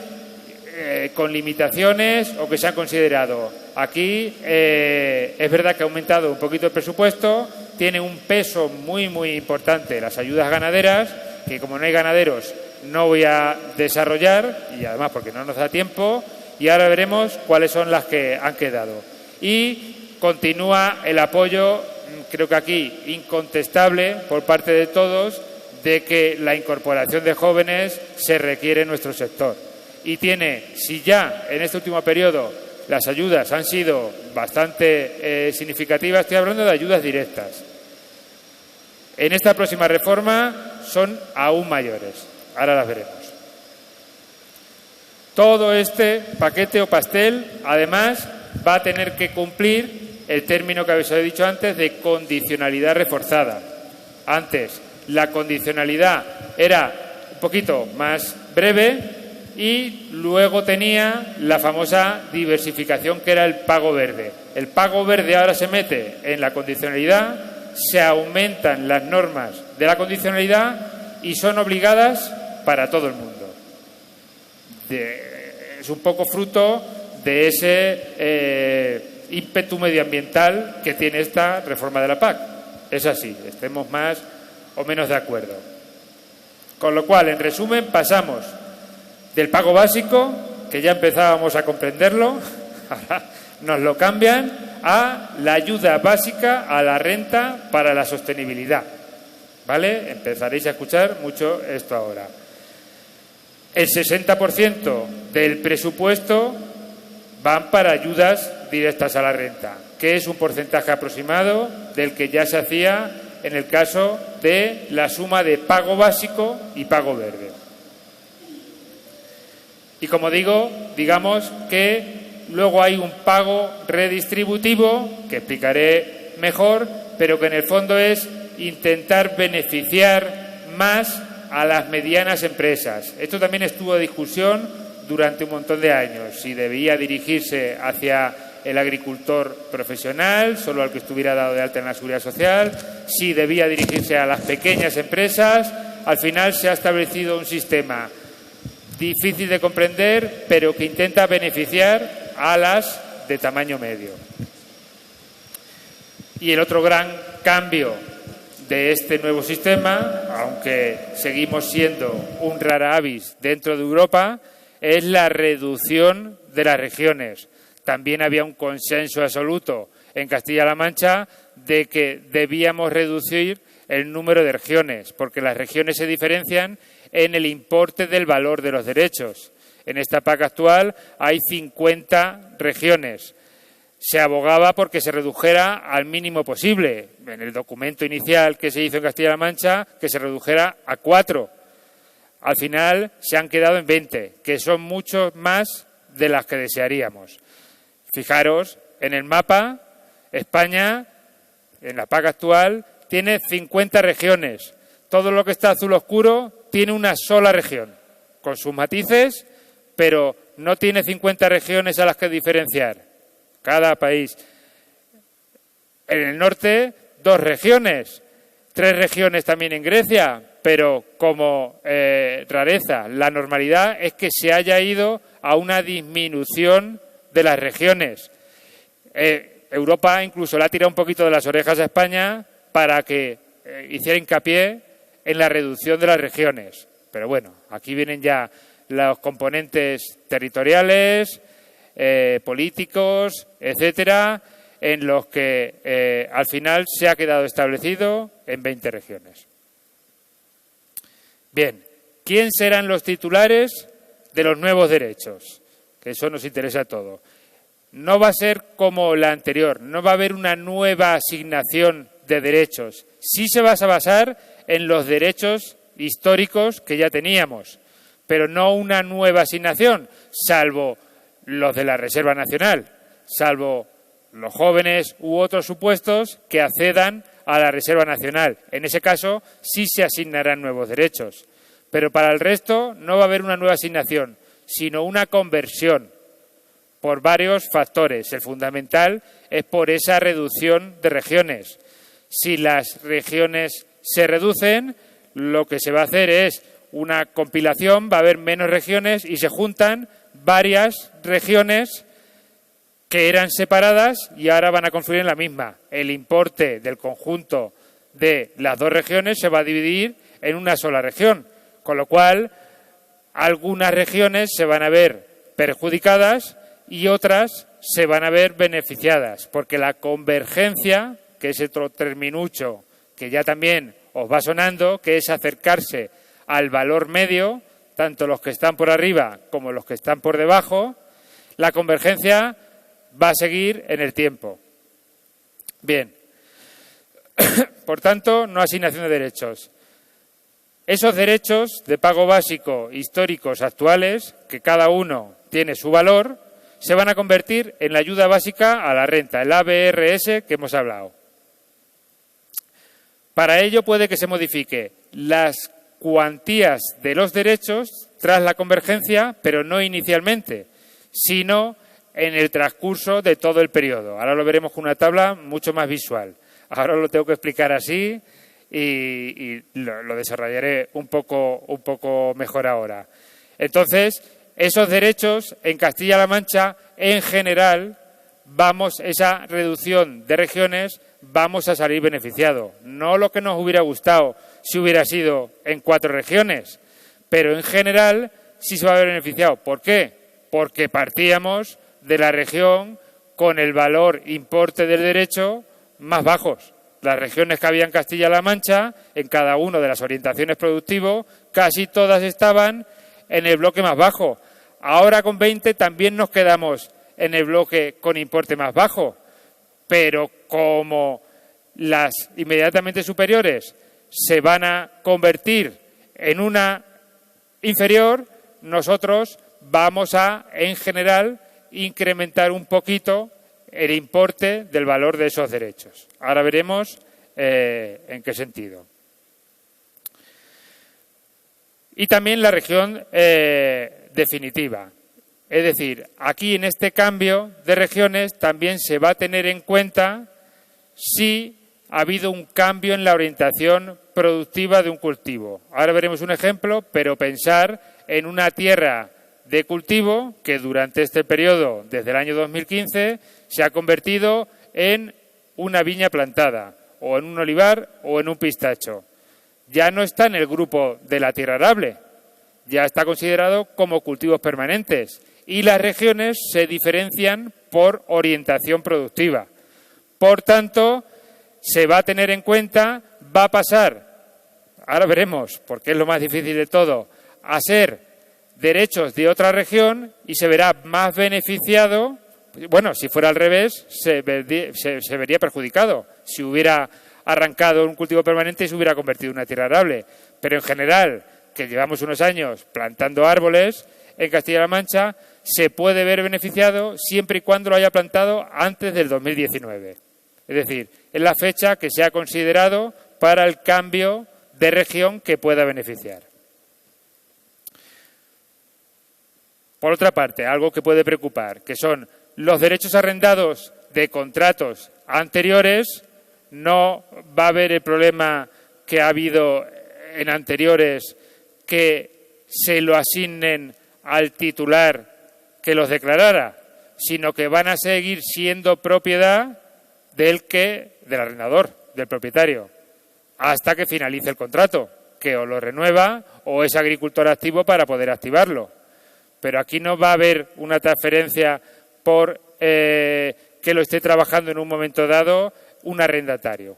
B: con limitaciones o que se han considerado. Aquí es verdad que ha aumentado un poquito el presupuesto, tiene un peso muy importante las ayudas ganaderas, que como no hay ganaderos no voy a desarrollar, y además porque no nos da tiempo, y ahora veremos cuáles son las que han quedado. Y continúa el apoyo, creo que aquí incontestable por parte de todos, de que la incorporación de jóvenes se requiere en nuestro sector. Y tiene, si ya en este último periodo las ayudas han sido bastante significativas, estoy hablando de ayudas directas. En esta próxima reforma son aún mayores. Ahora las veremos. Todo este paquete o pastel, además, va a tener que cumplir el término que habéis dicho antes de condicionalidad reforzada. Antes, la condicionalidad era un poquito más breve y luego tenía la famosa diversificación que era el pago verde. El pago verde ahora se mete en la condicionalidad, se aumentan las normas de la condicionalidad y son obligadas para todo el mundo. Es un poco fruto de ese ímpetu medioambiental que tiene esta reforma de la PAC. Es así, estemos más o menos de acuerdo. Con lo cual, en resumen, pasamos del pago básico, que ya empezábamos a comprenderlo, ahora nos lo cambian, a la ayuda básica a la renta para la sostenibilidad. ¿Vale? Empezaréis a escuchar mucho esto ahora. El 60% del presupuesto van para ayudas directas a la renta, que es un porcentaje aproximado del que ya se hacía en el caso de la suma de pago básico y pago verde. Y como digo, digamos que luego hay un pago redistributivo, que explicaré mejor, pero que en el fondo es intentar beneficiar más a las medianas empresas. Esto también estuvo en discusión durante un montón de años, si debía dirigirse hacia el agricultor profesional, solo al que estuviera dado de alta en la Seguridad Social, si debía dirigirse a las pequeñas empresas. Al final se ha establecido un sistema difícil de comprender, pero que intenta beneficiar a las de tamaño medio. Y el otro gran cambio de este nuevo sistema, aunque seguimos siendo un rara avis dentro de Europa, es la reducción de las regiones. También había un consenso absoluto en Castilla-La Mancha de que debíamos reducir el número de regiones, porque las regiones se diferencian en el importe del valor de los derechos. En esta PAC actual hay 50 regiones. Se abogaba porque se redujera al mínimo posible. En el documento inicial que se hizo en Castilla-La Mancha, que se redujera a 4. Al final se han quedado en 20, que son muchos más de las que desearíamos. Fijaros, en el mapa, España, en la PAC actual, tiene 50 regiones. Todo lo que está azul oscuro tiene una sola región, con sus matices, pero no tiene 50 regiones a las que diferenciar. Cada país. En el norte, 2 regiones, 3 regiones también en Grecia, pero como rareza, la normalidad es que se haya ido a una disminución de las regiones. Europa incluso le ha tirado un poquito de las orejas a España para que hiciera hincapié en la reducción de las regiones. Pero bueno, aquí vienen ya los componentes territoriales, políticos, etcétera, en los que al final se ha quedado establecido en 20 regiones. Bien, ¿quién serán los titulares de los nuevos derechos? Que eso nos interesa a todos. No va a ser como la anterior, no va a haber una nueva asignación de derechos. Sí se va a basar en los derechos históricos que ya teníamos, pero no una nueva asignación, salvo los de la Reserva Nacional, salvo los jóvenes u otros supuestos que accedan a la Reserva Nacional. En ese caso sí se asignarán nuevos derechos. Pero para el resto no va a haber una nueva asignación, sino una conversión por varios factores. El fundamental es por esa reducción de regiones. Si las regiones se reducen, lo que se va a hacer es una compilación, va a haber menos regiones y se juntan varias regiones que eran separadas y ahora van a confluir en la misma. El importe del conjunto de las dos regiones se va a dividir en una sola región, con lo cual algunas regiones se van a ver perjudicadas y otras se van a ver beneficiadas, porque la convergencia, que es otro terminucho que ya también os va sonando, que es acercarse al valor medio, tanto los que están por arriba como los que están por debajo, la convergencia va a seguir en el tiempo. Bien, por tanto, no asignación de derechos. Esos derechos de pago básico históricos actuales, que cada uno tiene su valor, se van a convertir en la ayuda básica a la renta, el ABRS que hemos hablado. Para ello puede que se modifique las cuantías de los derechos tras la convergencia, pero no inicialmente, sino en el transcurso de todo el periodo. Ahora lo veremos con una tabla mucho más visual. Ahora lo tengo que explicar así y lo desarrollaré un poco mejor ahora. Entonces, esos derechos en Castilla-La Mancha, en general, esa reducción de regiones, vamos a salir beneficiados. No lo que nos hubiera gustado si hubiera sido en 4 regiones, pero en general sí se va a ver beneficiado. ¿Por qué? Porque partíamos de la región con el valor importe del derecho más bajos. Las regiones que había en Castilla-La Mancha, en cada una de las orientaciones productivas, casi todas estaban en el bloque más bajo. Ahora con 20 también nos quedamos en el bloque con importe más bajo, pero como las inmediatamente superiores se van a convertir en una inferior, nosotros vamos a, en general, incrementar un poquito el importe del valor de esos derechos. Ahora veremos en qué sentido. Y también la región definitiva. Es decir, aquí en este cambio de regiones también se va a tener en cuenta si ha habido un cambio en la orientación productiva de un cultivo. Ahora veremos un ejemplo, pero pensar en una tierra de cultivo que durante este periodo, desde el año 2015, se ha convertido en una viña plantada, o en un olivar, o en un pistacho. Ya no está en el grupo de la tierra arable, ya está considerado como cultivos permanentes y las regiones se diferencian por orientación productiva. Por tanto, se va a tener en cuenta, va a pasar, ahora veremos, porque es lo más difícil de todo, a ser derechos de otra región y se verá más beneficiado. Bueno, si fuera al revés, se vería perjudicado. Si hubiera arrancado un cultivo permanente y se hubiera convertido en una tierra arable. Pero en general, que llevamos unos años plantando árboles, en Castilla-La Mancha se puede ver beneficiado siempre y cuando lo haya plantado antes del 2019. Es decir, es la fecha que se ha considerado para el cambio de región que pueda beneficiar. Por otra parte, algo que puede preocupar, que son los derechos arrendados de contratos anteriores. No va a haber el problema que ha habido en anteriores, que se lo asignen al titular que los declarara, sino que van a seguir siendo propiedad del arrendador, del propietario, hasta que finalice el contrato, que o lo renueva o es agricultor activo para poder activarlo. Pero aquí no va a haber una transferencia por que lo esté trabajando en un momento dado un arrendatario.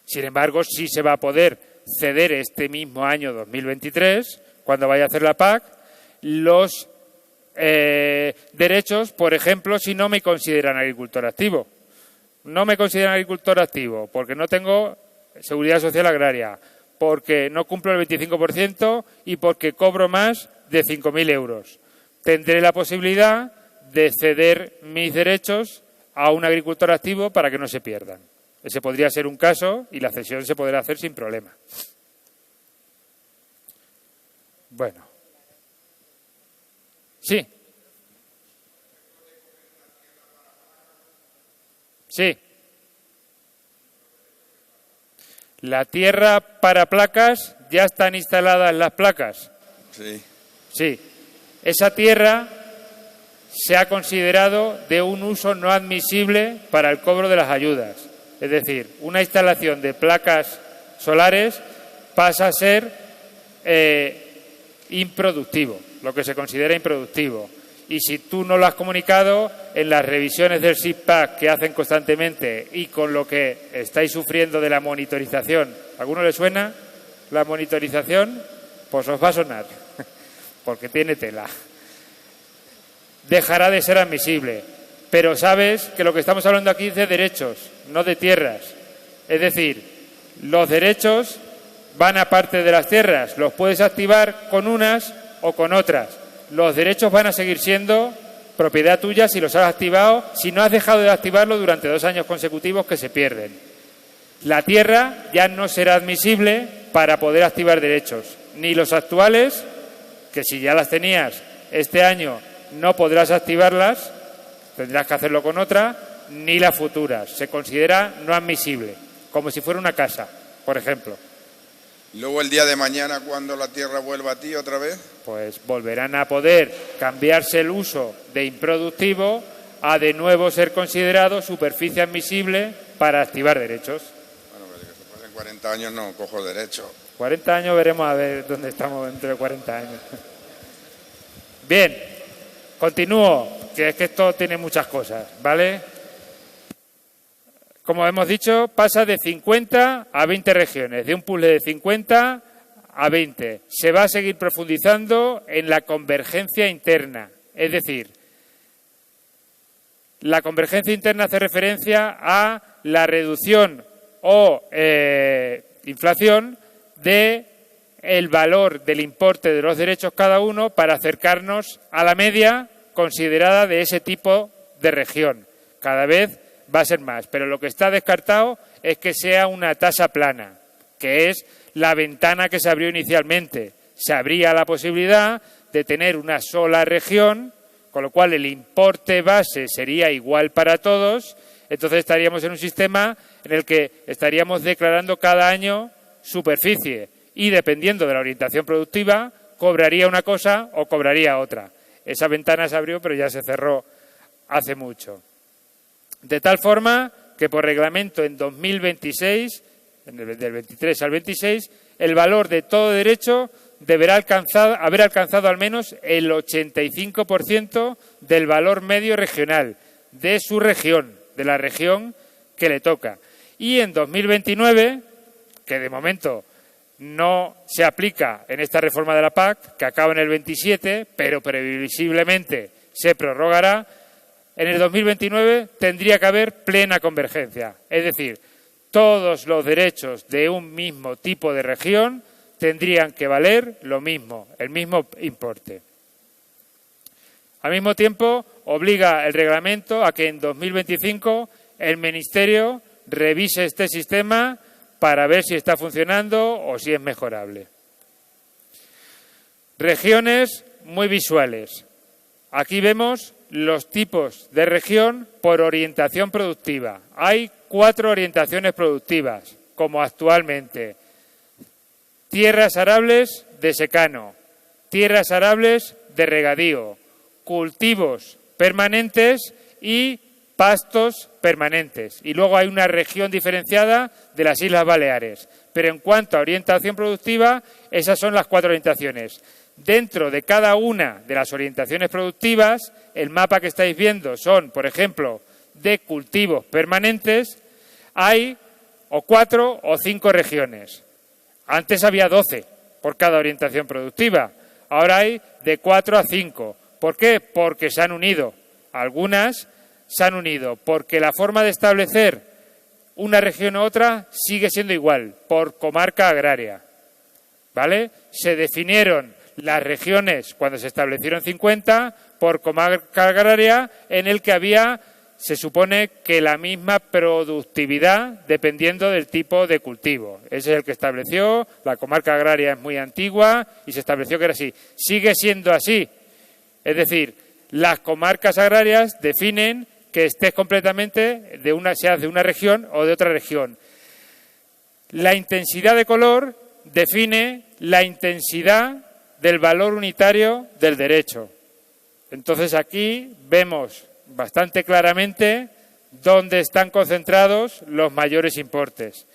B: Sin embargo, sí se va a poder ceder este mismo año 2023, cuando vaya a hacer la PAC, los derechos, por ejemplo, si no me consideran agricultor activo. No me consideran agricultor activo porque no tengo seguridad social agraria, porque no cumplo el 25% y porque cobro más de 5.000 euros. Tendré la posibilidad de ceder mis derechos a un agricultor activo para que no se pierdan. Ese podría ser un caso y la cesión se podrá hacer sin problema. Bueno. Sí. Sí. La tierra para placas, ¿ya están instaladas las placas?
D: Sí.
B: Sí. Esa tierra se ha considerado de un uso no admisible para el cobro de las ayudas. Es decir, una instalación de placas solares pasa a ser improductivo, lo que se considera improductivo. Y si tú no lo has comunicado, en las revisiones del SIPAC que hacen constantemente y con lo que estáis sufriendo de la monitorización, ¿a alguno le suena la monitorización? Pues os va a sonar, porque tiene tela. Dejará de ser admisible. Pero sabes que lo que estamos hablando aquí es de derechos, no de tierras. Es decir, los derechos van aparte de las tierras. Los puedes activar con unas o con otras. Los derechos van a seguir siendo propiedad tuya si los has activado, si no has dejado de activarlo durante 2 años consecutivos que se pierden. La tierra ya no será admisible para poder activar derechos. Ni los actuales, que si ya las tenías este año no podrás activarlas, tendrás que hacerlo con otra, ni las futuras. Se considera no admisible, como si fuera una casa, por ejemplo.
D: Luego el día de mañana, cuando la tierra vuelva a ti otra vez,
B: pues volverán a poder cambiarse el uso de improductivo a de nuevo ser considerado superficie admisible para activar derechos.
D: Bueno, pero que se pasen 40 años no cojo derecho.
B: 40 años veremos a ver dónde estamos dentro de 40 años. Bien, continúo, que es que esto tiene muchas cosas, ¿vale? Como hemos dicho, pasa de 50 a 20 regiones, de un puzzle de 50 a 20. Se va a seguir profundizando en la convergencia interna, es decir, la convergencia interna hace referencia a la reducción o inflación de el valor del importe de los derechos cada uno para acercarnos a la media considerada de ese tipo de región. Cada vez va a ser más, pero lo que está descartado es que sea una tasa plana, que es la ventana que se abrió inicialmente. Se abría la posibilidad de tener una sola región, con lo cual el importe base sería igual para todos, entonces estaríamos en un sistema en el que estaríamos declarando cada año superficie y dependiendo de la orientación productiva cobraría una cosa o cobraría otra. Esa ventana se abrió pero ya se cerró hace mucho. De tal forma que por reglamento en 2026, del 23 al 26, el valor de todo derecho deberá haber alcanzado al menos el 85% del valor medio regional de su región, de la región que le toca. Y en 2029, que de momento no se aplica en esta reforma de la PAC, que acaba en el 27, pero previsiblemente se prorrogará, en el 2029 tendría que haber plena convergencia. Es decir, todos los derechos de un mismo tipo de región tendrían que valer lo mismo, el mismo importe. Al mismo tiempo, obliga el reglamento a que en 2025 el Ministerio revise este sistema para ver si está funcionando o si es mejorable. Regiones muy visuales. Aquí vemos los tipos de región por orientación productiva. Hay 4 orientaciones productivas, como actualmente. Tierras arables de secano, tierras arables de regadío, cultivos permanentes y pastos permanentes. Y luego hay una región diferenciada de las Islas Baleares. Pero en cuanto a orientación productiva, esas son las 4 orientaciones. Dentro de cada una de las orientaciones productivas, el mapa que estáis viendo son, por ejemplo, de cultivos permanentes, hay o 4 o 5 regiones. Antes había 12 por cada orientación productiva, ahora hay de 4 a 5. ¿Por qué? Porque se han unido. Algunas se han unido porque la forma de establecer una región u otra sigue siendo igual, por comarca agraria. ¿Vale? Se definieron las regiones cuando se establecieron 50 por comarca agraria en el que había se supone que la misma productividad dependiendo del tipo de cultivo. Ese es el que estableció, la comarca agraria es muy antigua y se estableció que era así. Sigue siendo así. Es decir, las comarcas agrarias definen que estés completamente seas de una región o de otra región. La intensidad de color define la intensidad del valor unitario del derecho. Entonces aquí vemos bastante claramente dónde están concentrados los mayores importes,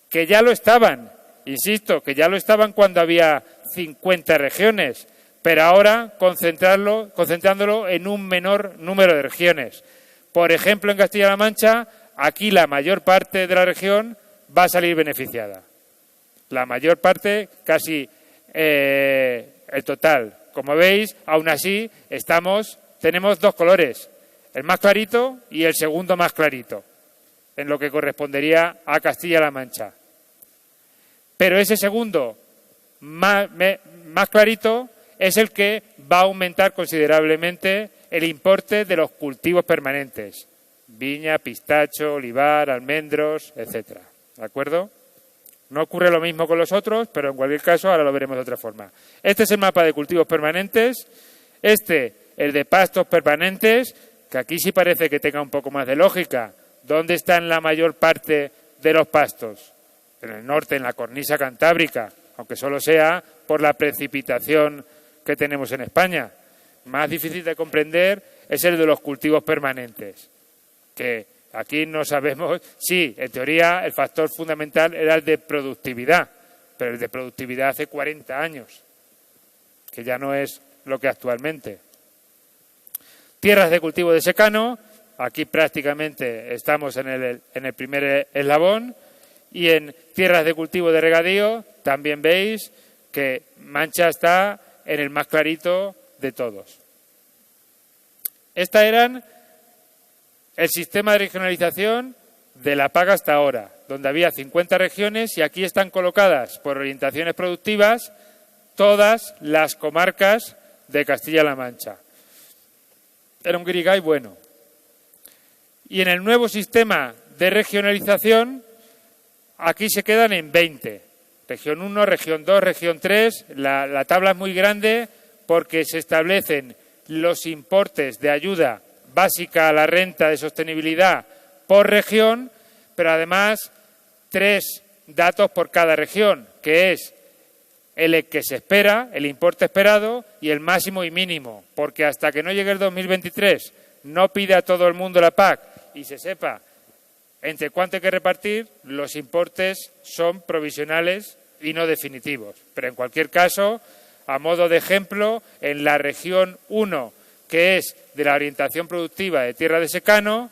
B: que ya lo estaban, insisto, que ya lo estaban cuando había 50 regiones, pero ahora concentrándolo en un menor número de regiones. Por ejemplo, en Castilla-La Mancha, aquí la mayor parte de la región va a salir beneficiada. La mayor parte, casi el total. Como veis, aún así, tenemos dos colores, el más clarito y el segundo más clarito, en lo que correspondería a Castilla-La Mancha. Pero ese segundo más clarito es el que va a aumentar considerablemente el importe de los cultivos permanentes, viña, pistacho, olivar, almendros, etcétera. ¿De acuerdo? No ocurre lo mismo con los otros, pero en cualquier caso ahora lo veremos de otra forma. Este es el mapa de cultivos permanentes, el de pastos permanentes, que aquí sí parece que tenga un poco más de lógica. ¿Dónde están la mayor parte de los pastos? En el norte, en la cornisa cantábrica, aunque solo sea por la precipitación que tenemos en España. Más difícil de comprender es el de los cultivos permanentes, que aquí no sabemos. Sí, en teoría el factor fundamental era el de productividad, pero el de productividad hace 40 años, que ya no es lo que actualmente. Tierras de cultivo de secano, aquí prácticamente estamos en el primer eslabón, y en tierras de cultivo de regadío también veis que Mancha está en el más clarito de todos. Este era el sistema de regionalización de la PAC hasta ahora, donde había 50 regiones y aquí están colocadas por orientaciones productivas todas las comarcas de Castilla-La Mancha. Era un guirigay bueno. Y en el nuevo sistema de regionalización, aquí se quedan en 20. Región 1, región 2, región 3. La tabla es muy grande porque se establecen los importes de ayuda básica a la renta de sostenibilidad por región, pero además 3 datos por cada región, que es el que se espera, el importe esperado y el máximo y mínimo, porque hasta que no llegue el 2023 no pide a todo el mundo la PAC y se sepa entre cuánto hay que repartir, los importes son provisionales y no definitivos. Pero en cualquier caso, a modo de ejemplo, en la región 1, que es de la orientación productiva de tierra de secano,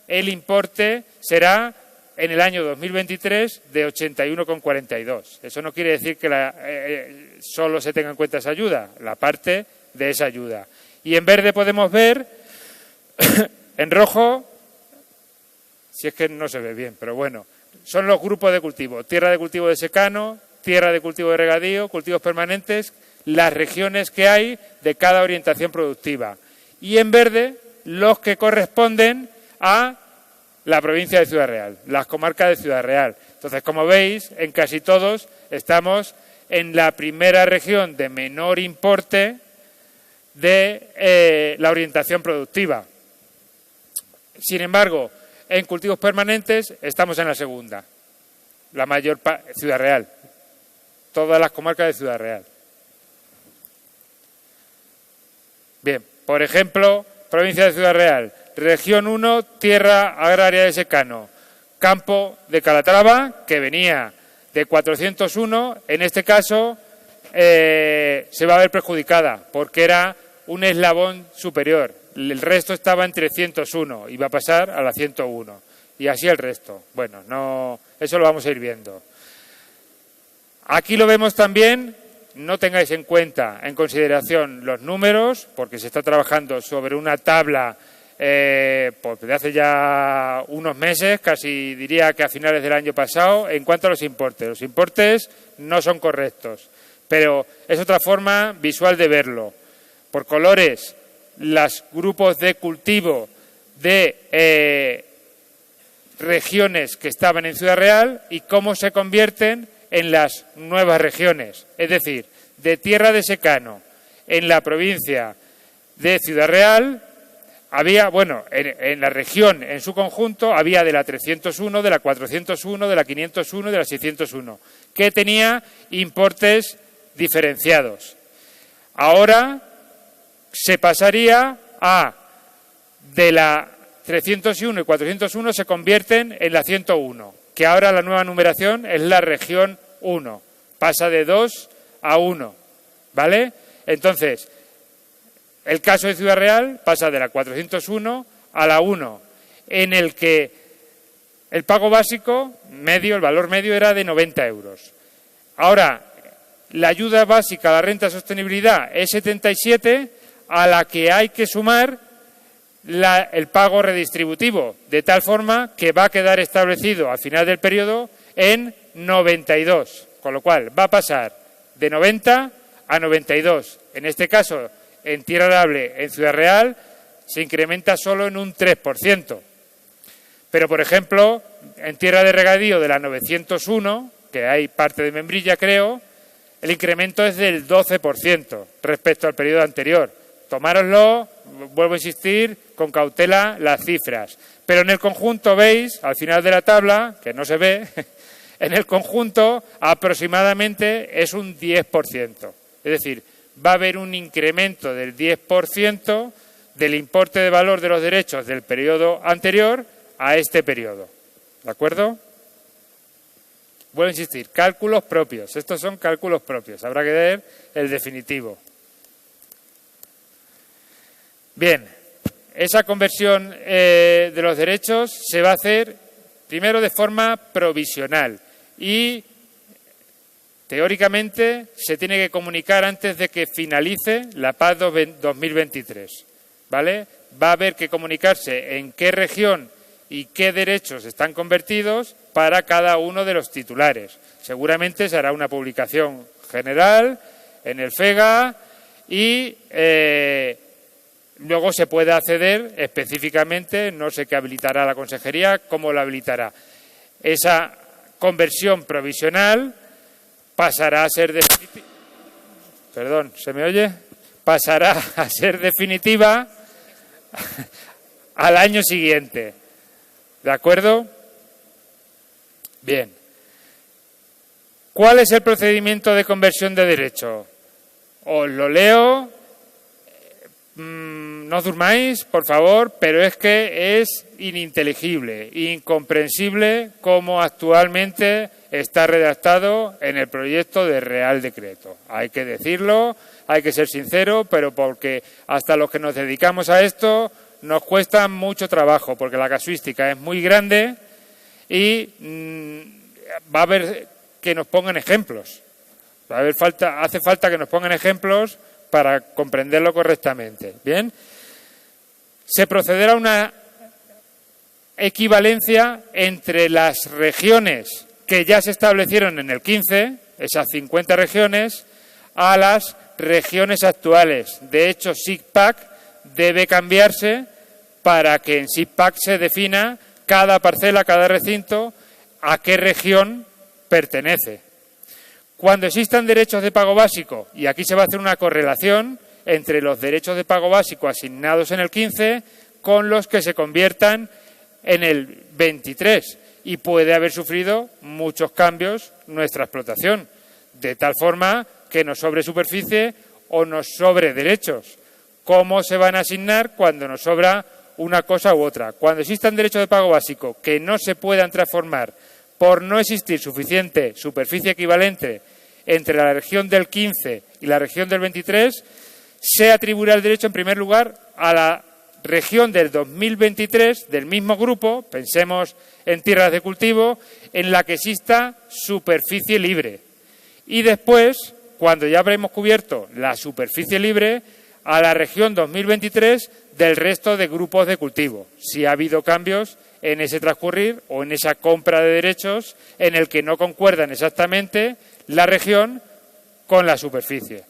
B: el importe será en el año 2023 de 81,42. Eso no quiere decir que solo se tenga en cuenta esa ayuda, la parte de esa ayuda. Y en verde podemos ver, en rojo, si es que no se ve bien, pero bueno, son los grupos de cultivo, tierra de cultivo de secano, tierra de cultivo de regadío, cultivos permanentes, las regiones que hay de cada orientación productiva. Y en verde, los que corresponden a la provincia de Ciudad Real, las comarcas de Ciudad Real. Entonces, como veis, en casi todos estamos en la primera región de menor importe de la orientación productiva. Sin embargo, en cultivos permanentes estamos en la segunda, la mayor Ciudad Real, todas las comarcas de Ciudad Real. Bien, por ejemplo, provincia de Ciudad Real, región 1, tierra agraria de secano, campo de Calatrava, que venía de 401, en este caso se va a ver perjudicada porque era un eslabón superior. El resto estaba en 301 y va a pasar a la 101. Y así el resto. Bueno, no, eso lo vamos a ir viendo. Aquí lo vemos también. No tengáis en consideración los números, porque se está trabajando sobre una tabla pues de hace ya unos meses, casi diría que a finales del año pasado, en cuanto a los importes. Los importes no son correctos, pero es otra forma visual de verlo. Por colores, los grupos de cultivo de regiones que estaban en Ciudad Real y cómo se convierten en las nuevas regiones. Es decir, de Tierra de Secano, en la provincia de Ciudad Real, había, bueno, en la región en su conjunto, había de la 301, de la 401, de la 501 y de la 601, que tenía importes diferenciados. Ahora se pasaría a, de la 301 y 401 se convierten en la 101, que ahora la nueva numeración es la región 1, pasa de 2 a 1, ¿vale? Entonces, el caso de Ciudad Real pasa de la 401 a la 1, en el que el pago básico medio, el valor medio era de 90 euros. Ahora, la ayuda básica a la renta de sostenibilidad es 77, a la que hay que sumar el pago redistributivo, de tal forma que va a quedar establecido al final del periodo en 92, con lo cual va a pasar de 90 a 92. En este caso, en Tierra Arable, en Ciudad Real, se incrementa solo en un 3%. Pero, por ejemplo, en Tierra de Regadío de la 901, que hay parte de Membrilla, creo, el incremento es del 12% respecto al periodo anterior. Tomároslo, vuelvo a insistir, con cautela las cifras. Pero en el conjunto veis, al final de la tabla, que no se ve, en el conjunto aproximadamente es un 10%. Es decir, va a haber un incremento del 10% del importe de valor de los derechos del periodo anterior a este periodo. ¿De acuerdo? Vuelvo a insistir, cálculos propios. Estos son cálculos propios. Habrá que ver el definitivo. Bien, esa conversión de los derechos se va a hacer primero de forma provisional y teóricamente se tiene que comunicar antes de que finalice la PAC 2023, ¿vale? Va a haber que comunicarse en qué región y qué derechos están convertidos para cada uno de los titulares. Seguramente se hará una publicación general en el FEGA y luego se puede acceder específicamente, no sé qué habilitará la Consejería, cómo lo habilitará. Esa conversión provisional pasará a ser definitiva. Perdón, ¿se me oye? Pasará a ser definitiva al año siguiente. ¿De acuerdo? Bien. ¿Cuál es el procedimiento de conversión de derecho? Os lo leo. No os durmáis, por favor, pero es que es ininteligible, incomprensible como actualmente está redactado en el proyecto de Real Decreto. Hay que decirlo, hay que ser sincero, pero porque hasta los que nos dedicamos a esto nos cuesta mucho trabajo, porque la casuística es muy grande y va a haber que nos pongan ejemplos. Hace falta que nos pongan ejemplos para comprenderlo correctamente. Bien, se procederá a una equivalencia entre las regiones que ya se establecieron en el 15, esas 50 regiones, a las regiones actuales. De hecho, SICPAC debe cambiarse para que en SICPAC se defina cada parcela, cada recinto, a qué región pertenece. Cuando existan derechos de pago básico, y aquí se va a hacer una correlación entre los derechos de pago básico asignados en el 15 con los que se conviertan en el 23, y puede haber sufrido muchos cambios nuestra explotación, de tal forma que nos sobre superficie o nos sobre derechos. ¿Cómo se van a asignar cuando nos sobra una cosa u otra? Cuando existan derechos de pago básico que no se puedan transformar por no existir suficiente superficie equivalente entre la región del 15 y la región del 23, se atribuirá el derecho en primer lugar a la región del 2023 del mismo grupo, pensemos en tierras de cultivo, en la que exista superficie libre. Y después, cuando ya habremos cubierto la superficie libre, a la región 2023 del resto de grupos de cultivo, si ha habido cambios en ese transcurrir o en esa compra de derechos en el que no concuerdan exactamente la región con la superficie.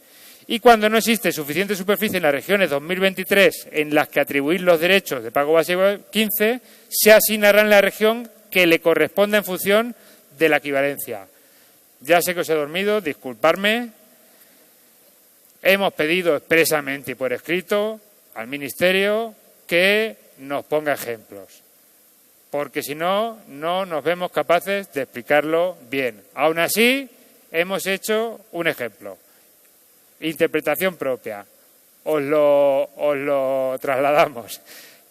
B: Y cuando no existe suficiente superficie en las regiones 2023 en las que atribuir los derechos de pago básico 15, se asignará en la región que le corresponda en función de la equivalencia. Ya sé que os he dormido, disculpadme. Hemos pedido expresamente y por escrito al Ministerio que nos ponga ejemplos, porque si no, no nos vemos capaces de explicarlo bien. Aún así, hemos hecho un ejemplo. Interpretación propia. Os lo trasladamos.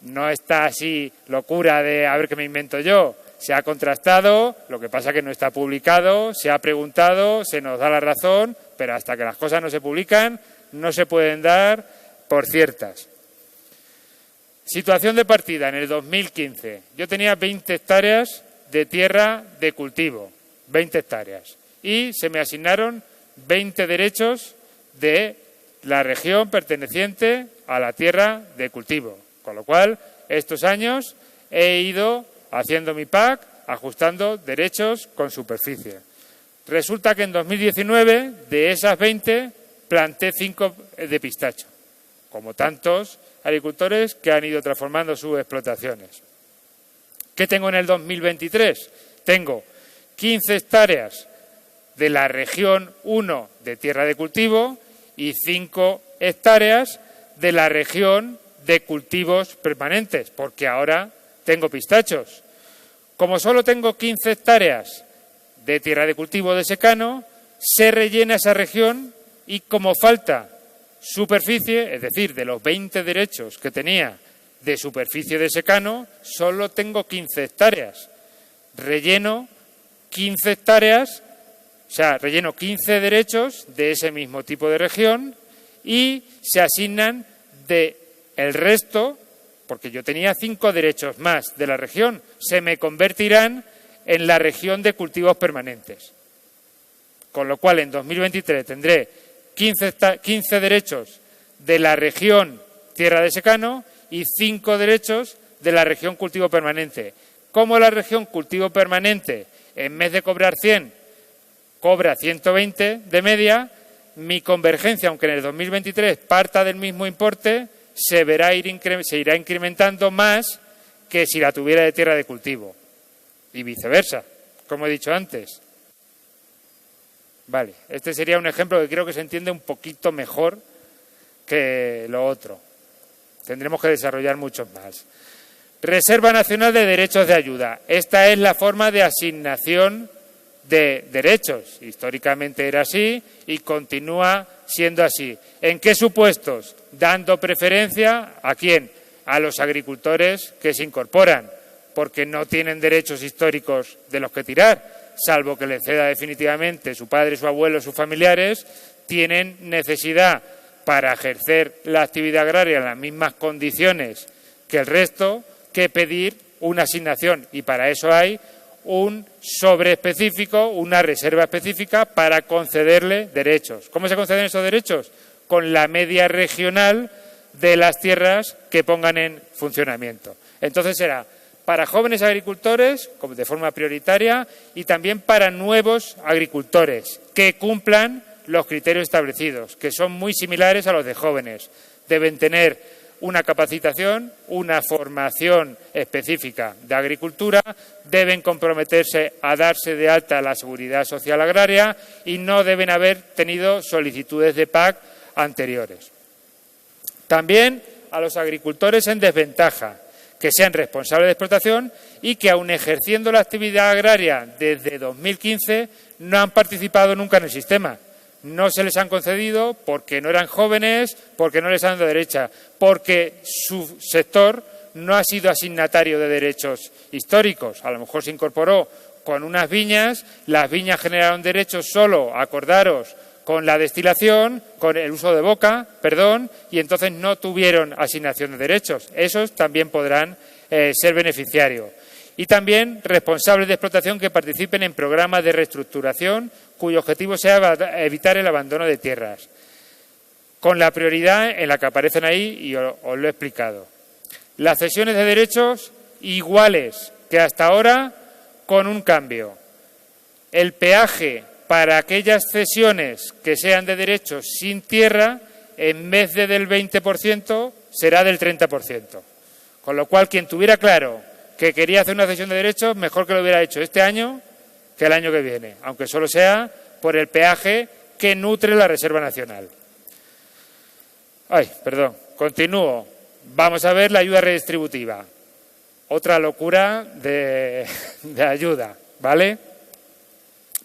B: No está así locura de a ver qué me invento yo. Se ha contrastado, lo que pasa es que no está publicado, se ha preguntado, se nos da la razón, pero hasta que las cosas no se publican, no se pueden dar por ciertas. Situación de partida en el 2015. Yo tenía 20 hectáreas de tierra de cultivo, 20 hectáreas, y se me asignaron 20 derechos de la región perteneciente a la tierra de cultivo. Con lo cual, estos años he ido haciendo mi PAC, ajustando derechos con superficie. Resulta que en 2019, de esas 20, planté 5 de pistacho, como tantos agricultores que han ido transformando sus explotaciones. ¿Qué tengo en el 2023? Tengo 15 hectáreas de la región 1 de tierra de cultivo y 5 hectáreas de la región de cultivos permanentes, porque ahora tengo pistachos. Como solo tengo 15 hectáreas de tierra de cultivo de secano, se rellena esa región y como falta superficie, es decir, de los 20 derechos que tenía de superficie de secano, solo tengo 15 hectáreas. Relleno 15 hectáreas, o sea, relleno 15 derechos de ese mismo tipo de región y se asignan de el resto, porque yo tenía 5 derechos más de la región, se me convertirán en la región de cultivos permanentes. Con lo cual, en 2023 tendré 15 derechos de la región tierra de secano y 5 derechos de la región cultivo permanente. Como la región cultivo permanente, en vez de cobrar 100, cobra 120 de media, mi convergencia, aunque en el 2023 parta del mismo importe, se irá incrementando más que si la tuviera de tierra de cultivo. Y viceversa, como he dicho antes. Vale, este sería un ejemplo que creo que se entiende un poquito mejor que lo otro. Tendremos que desarrollar muchos más. Reserva Nacional de Derechos de Ayuda. Esta es la forma de asignación de derechos. Históricamente era así y continúa siendo así. ¿En qué supuestos? Dando preferencia ¿a quién? A los agricultores que se incorporan, porque no tienen derechos históricos de los que tirar, salvo que le ceda definitivamente su padre, su abuelo, sus familiares, tienen necesidad para ejercer la actividad agraria en las mismas condiciones que el resto, que pedir una asignación. Y para eso hay un sobre específico, una reserva específica para concederle derechos. ¿Cómo se conceden esos derechos? Con la media regional de las tierras que pongan en funcionamiento. Entonces será para jóvenes agricultores, como de forma prioritaria, y también para nuevos agricultores que cumplan los criterios establecidos, que son muy similares a los de jóvenes. Deben tener una capacitación, una formación específica de agricultura, deben comprometerse a darse de alta a la Seguridad Social Agraria y no deben haber tenido solicitudes de PAC anteriores. También a los agricultores en desventaja, que sean responsables de explotación y que, aun ejerciendo la actividad agraria desde 2015, no han participado nunca en el sistema. No se les han concedido porque no eran jóvenes, porque no les han dado derecha, porque su sector no ha sido asignatario de derechos históricos. A lo mejor se incorporó con unas viñas, las viñas generaron derechos solo, acordaros, con la destilación, con el uso de boca, y entonces no tuvieron asignación de derechos. Esos también podrán ser beneficiarios. Y también responsables de explotación que participen en programas de reestructuración cuyo objetivo sea evitar el abandono de tierras, con la prioridad en la que aparecen ahí y os lo he explicado. Las cesiones de derechos iguales que hasta ahora, con un cambio. El peaje para aquellas cesiones que sean de derechos sin tierra, en vez de del 20%, será del 30%. Con lo cual, quien tuviera claro que quería hacer una cesión de derechos, mejor que lo hubiera hecho este año que el año que viene, aunque solo sea por el peaje que nutre la Reserva Nacional. Continúo. Vamos a ver la ayuda redistributiva. Otra locura de ayuda, ¿vale?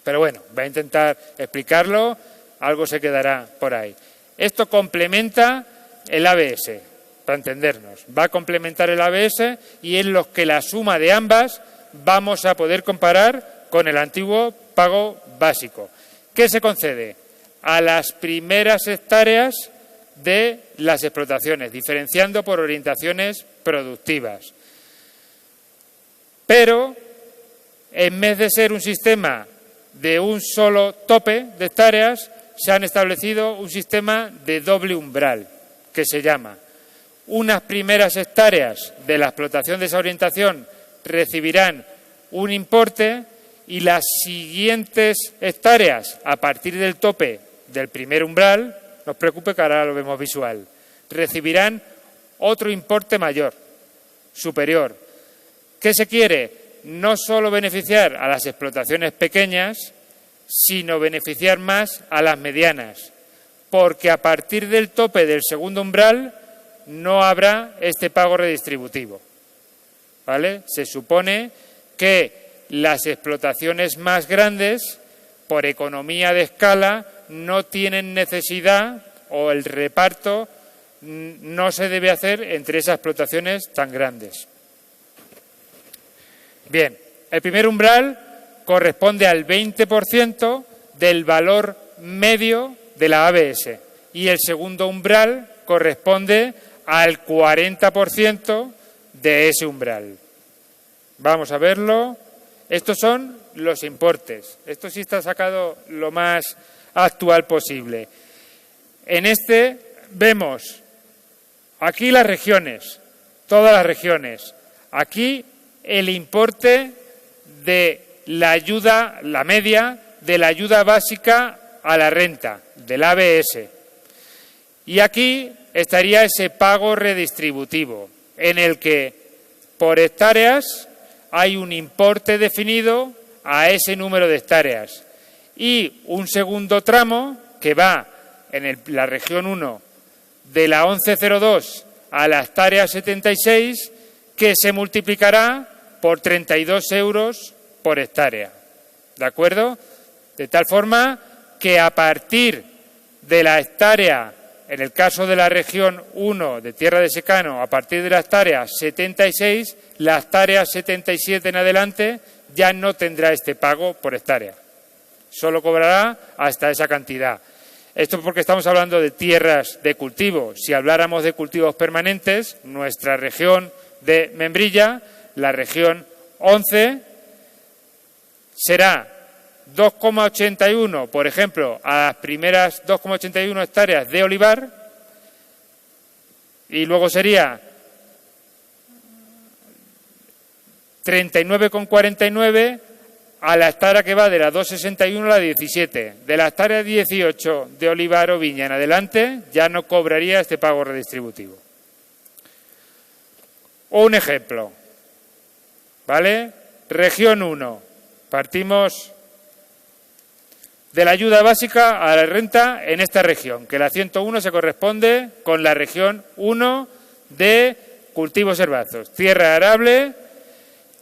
B: Pero bueno, voy a intentar explicarlo, algo se quedará por ahí. Esto complementa el ABS, para entendernos. Va a complementar el ABS y en los que la suma de ambas vamos a poder comparar con el antiguo pago básico. ¿Qué se concede? A las primeras hectáreas de las explotaciones, diferenciando por orientaciones productivas. Pero, en vez de ser un sistema de un solo tope de hectáreas, se han establecido un sistema de doble umbral, que se llama: unas primeras hectáreas de la explotación de esa orientación recibirán un importe y las siguientes hectáreas, a partir del tope del primer umbral, no os preocupe que ahora lo vemos visual, recibirán otro importe mayor, superior. ¿Qué se quiere? No solo beneficiar a las explotaciones pequeñas, sino beneficiar más a las medianas, porque a partir del tope del segundo umbral no habrá este pago redistributivo, ¿vale? Se supone que las explotaciones más grandes, por economía de escala, no tienen necesidad o el reparto no se debe hacer entre esas explotaciones tan grandes. Bien, el primer umbral corresponde al 20% del valor medio de la ABS y el segundo umbral corresponde al 40% de ese umbral. Vamos a verlo. Estos son los importes. Esto sí está sacado lo más actual posible. En este vemos aquí las regiones, todas las regiones. Aquí el importe de la ayuda, la media de la ayuda básica a la renta, del ABS. Y aquí estaría ese pago redistributivo, en el que por hectáreas hay un importe definido a ese número de hectáreas y un segundo tramo que va en la región 1 de la 1102 a la hectárea 76 que se multiplicará por 32 euros por hectárea, ¿de acuerdo? De tal forma que a partir de la hectárea, en el caso de la región 1 de Tierra de Secano, a partir de la hectárea 76, la hectárea 77 en adelante ya no tendrá este pago por hectárea. Solo cobrará hasta esa cantidad. Esto porque estamos hablando de tierras de cultivo. Si habláramos de cultivos permanentes, nuestra región de Membrilla, la región 11, será 2,81, por ejemplo, a las primeras 2,81 hectáreas de olivar, y luego sería 39,49 a la hectárea que va de la 2,61 a la 17. De la hectárea 18 de olivar o viña en adelante ya no cobraría este pago redistributivo. Un ejemplo, ¿vale? Región 1, partimos de la ayuda básica a la renta en esta región, que la 101 se corresponde con la región 1 de cultivos herbáceos. Tierra arable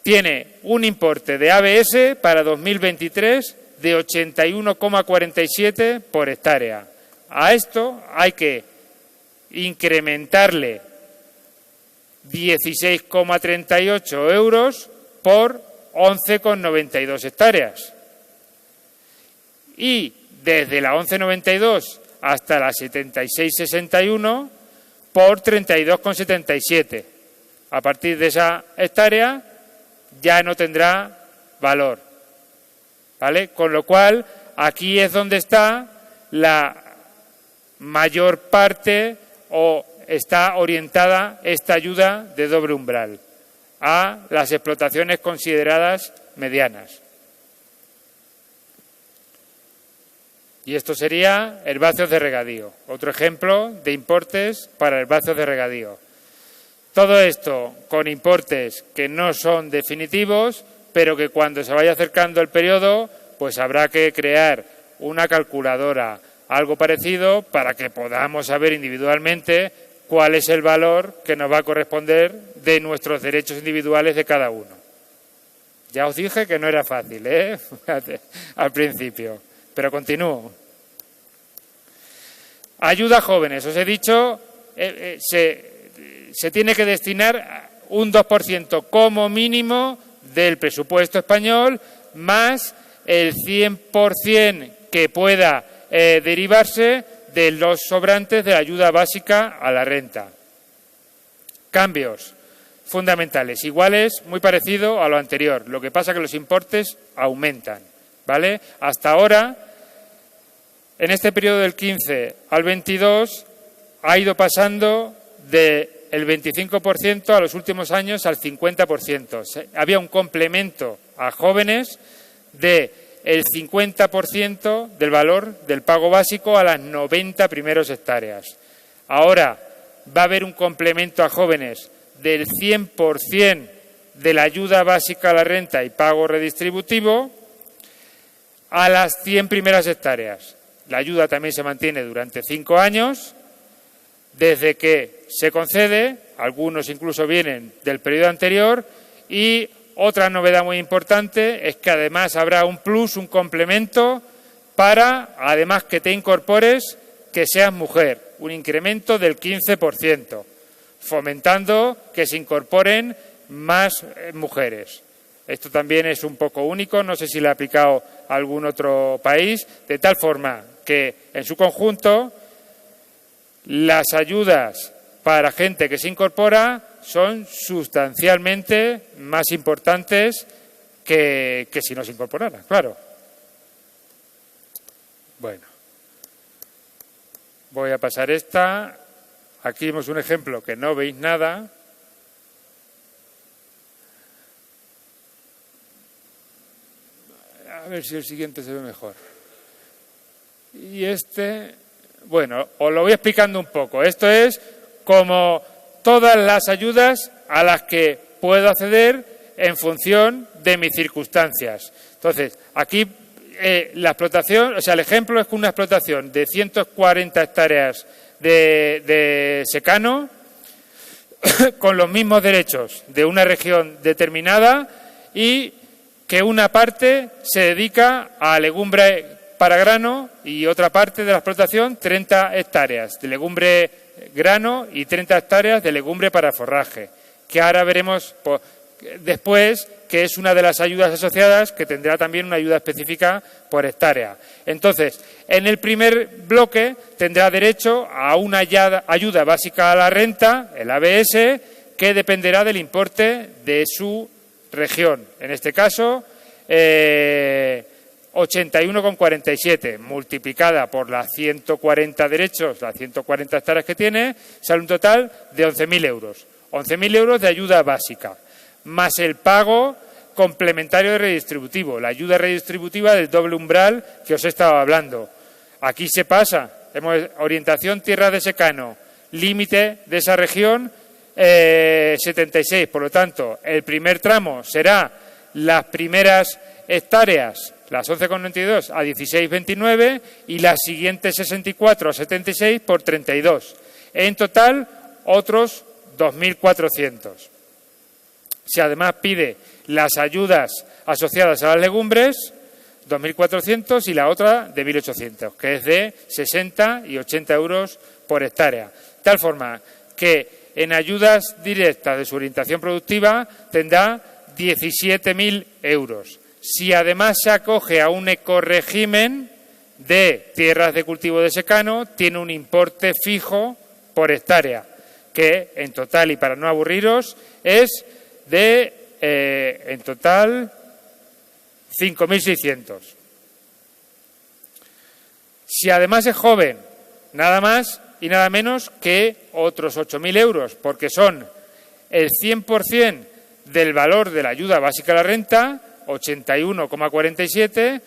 B: tiene un importe de ABS para 2023 de 81,47 por hectárea. A esto hay que incrementarle 16,38 euros por 11,92 hectáreas. Y desde la 11,92 hasta la 76,61 por 32,77. A partir de esa hectárea ya no tendrá valor, ¿vale? Con lo cual, aquí es donde está la mayor parte o está orientada esta ayuda de doble umbral a las explotaciones consideradas medianas. Y esto sería herbáceos de regadío. Otro ejemplo de importes para herbáceos de regadío. Todo esto con importes que no son definitivos, pero que cuando se vaya acercando el periodo, pues habrá que crear una calculadora, algo parecido, para que podamos saber individualmente cuál es el valor que nos va a corresponder de nuestros derechos individuales de cada uno. Ya os dije que no era fácil, al principio, pero continúo. Ayuda a jóvenes, os he dicho, se tiene que destinar un 2% como mínimo del presupuesto español, más el 100% que pueda derivarse de los sobrantes de la ayuda básica a la renta. Cambios fundamentales, iguales, muy parecido a lo anterior. Lo que pasa es que los importes aumentan, ¿vale? Hasta ahora, en este periodo del 15 al 22, ha ido pasando del 25% a los últimos años al 50%. Había un complemento a jóvenes del 50% del valor del pago básico a las 90 primeros hectáreas. Ahora va a haber un complemento a jóvenes del 100% de la ayuda básica a la renta y pago redistributivo a las 100 primeras hectáreas. La ayuda también se mantiene durante 5 años, desde que se concede, algunos incluso vienen del periodo anterior, y otra novedad muy importante es que además habrá un plus, un complemento, para, además que te incorpores, que seas mujer, un incremento del 15%, fomentando que se incorporen más mujeres. Esto también es un poco único, no sé si lo ha aplicado algún otro país, de tal forma que en su conjunto las ayudas para gente que se incorpora son sustancialmente más importantes que si no se incorporara, claro. Bueno, voy a pasar esta. Aquí vemos un ejemplo que no veis nada. A ver si el siguiente se ve mejor. Y este, bueno, os lo voy explicando un poco. Esto es como todas las ayudas a las que puedo acceder en función de mis circunstancias. Entonces, aquí la explotación, o sea, el ejemplo es una explotación de 140 hectáreas de secano con los mismos derechos de una región determinada y que una parte se dedica a legumbre para grano y otra parte de la explotación 30 hectáreas de legumbre grano y 30 hectáreas de legumbre para forraje, que ahora veremos después que es una de las ayudas asociadas que tendrá también una ayuda específica por hectárea. Entonces, en el primer bloque tendrá derecho a una ayuda básica a la renta, el ABS, que dependerá del importe de su región. En este caso, 81,47 multiplicada por las 140 derechos, las 140 hectáreas que tiene, sale un total de 11.000 euros. 11.000 euros de ayuda básica, más el pago complementario de redistributivo, la ayuda redistributiva del doble umbral que os he estado hablando. Aquí se pasa, orientación tierra de secano, límite de esa región 76, por lo tanto, el primer tramo será las primeras hectáreas, las 11,92 a 16,29 y las siguientes 64 a 76 por 32. En total, otros 2.400. Si además pide las ayudas asociadas a las legumbres, 2.400 y la otra de 1.800, que es de 60 y 80 euros por hectárea. De tal forma que en ayudas directas de su orientación productiva tendrá 17.000 euros. Si además se acoge a un ecorégimen de tierras de cultivo de secano, tiene un importe fijo por hectárea, que en total, y para no aburriros, es de, en total, 5.600. Si además es joven, nada más y nada menos que otros 8.000 euros, porque son el 100% del valor de la ayuda básica a la renta, 81,47,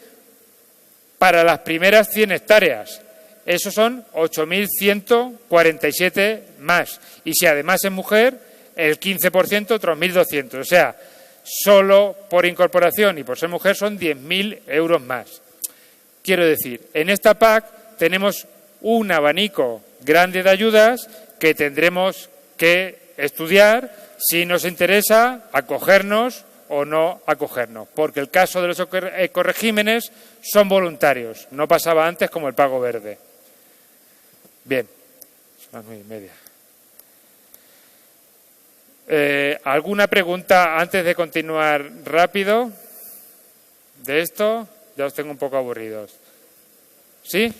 B: para las primeras 100 hectáreas. Eso son 8.147 más. Y si además es mujer, el 15%, otros 1.200. O sea, solo por incorporación y por ser mujer son 10.000 euros más. Quiero decir, en esta PAC tenemos un abanico grande de ayudas que tendremos que estudiar si nos interesa acogernos o no acogernos, porque el caso de los ecoregímenes son voluntarios, no pasaba antes como el pago verde. Bien, son las 9:30. ¿Alguna pregunta antes de continuar rápido de esto? Ya os tengo un poco aburridos. ¿Sí?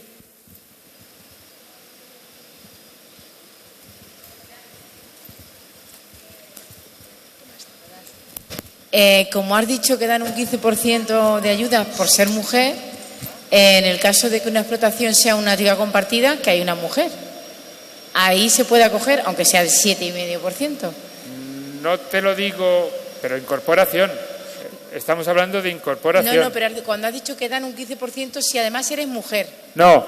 C: Como has dicho que dan un 15% de ayuda por ser mujer, en el caso de que una explotación sea una actividad compartida, que hay una mujer, ahí se puede acoger, aunque sea el 7,5%.
B: No te lo digo, pero incorporación. Estamos hablando de incorporación.
C: No, pero cuando has dicho que dan un 15%, si además eres mujer.
B: No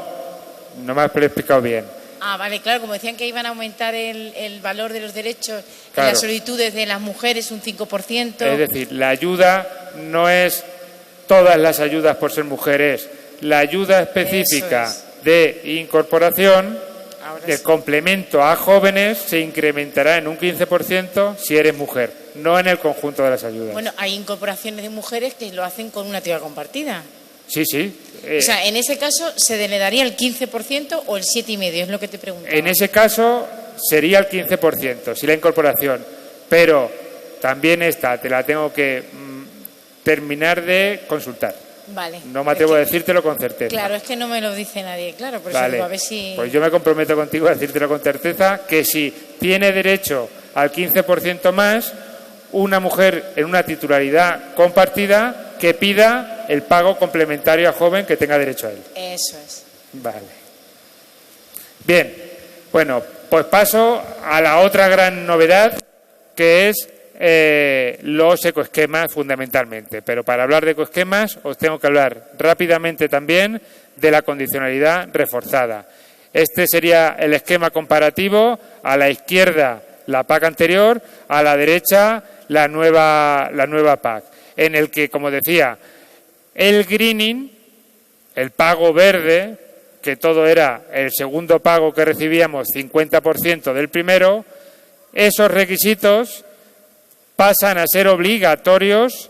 B: me has explicado bien.
C: Ah, vale, claro, como decían que iban a aumentar el valor de los derechos
B: Claro.
C: y las solicitudes de las mujeres un 5%.
B: Es decir, la ayuda no es todas las ayudas por ser mujeres. La ayuda específica
C: Eso
B: de incorporación,
C: Ahora
B: de
C: sí.
B: complemento a jóvenes, se incrementará en un 15% si eres mujer, no en el conjunto de las ayudas.
C: Bueno, hay incorporaciones de mujeres que lo hacen con una actividad compartida.
B: Sí.
C: O sea, en ese caso, ¿se le daría el 15% o el 7,5%? Es lo que te pregunto.
B: En ese caso sería el 15%, si la incorporación. Pero también esta, te la tengo que terminar de consultar.
C: Vale.
B: No me atrevo a decírtelo con certeza.
C: Claro, es que no me lo dice nadie, claro, por eso
B: Vale.
C: digo, a ver si...
B: Pues yo me comprometo contigo a decírtelo con certeza, que si tiene derecho al 15% más, una mujer en una titularidad compartida que pida el pago complementario a joven que tenga derecho a él.
C: Eso es.
B: Vale. Bien, bueno, pues paso a la otra gran novedad, que es los ecoesquemas fundamentalmente. Pero para hablar de ecoesquemas os tengo que hablar rápidamente también de la condicionalidad reforzada. Este sería el esquema comparativo: a la izquierda la PAC anterior, a la derecha la nueva PAC, en el que, como decía, el greening, el pago verde, que todo era el segundo pago que recibíamos 50% del primero, esos requisitos pasan a ser obligatorios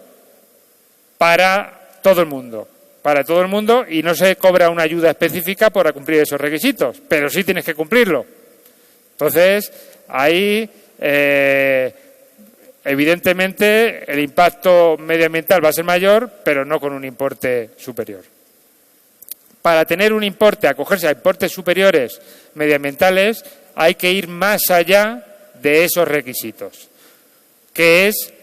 B: para todo el mundo. Para todo el mundo, y no se cobra una ayuda específica por cumplir esos requisitos, pero sí tienes que cumplirlo. Entonces, ahí, evidentemente, el impacto medioambiental va a ser mayor, pero no con un importe superior. Para tener un importe, acogerse a importes superiores medioambientales, hay que ir más allá de esos requisitos, que es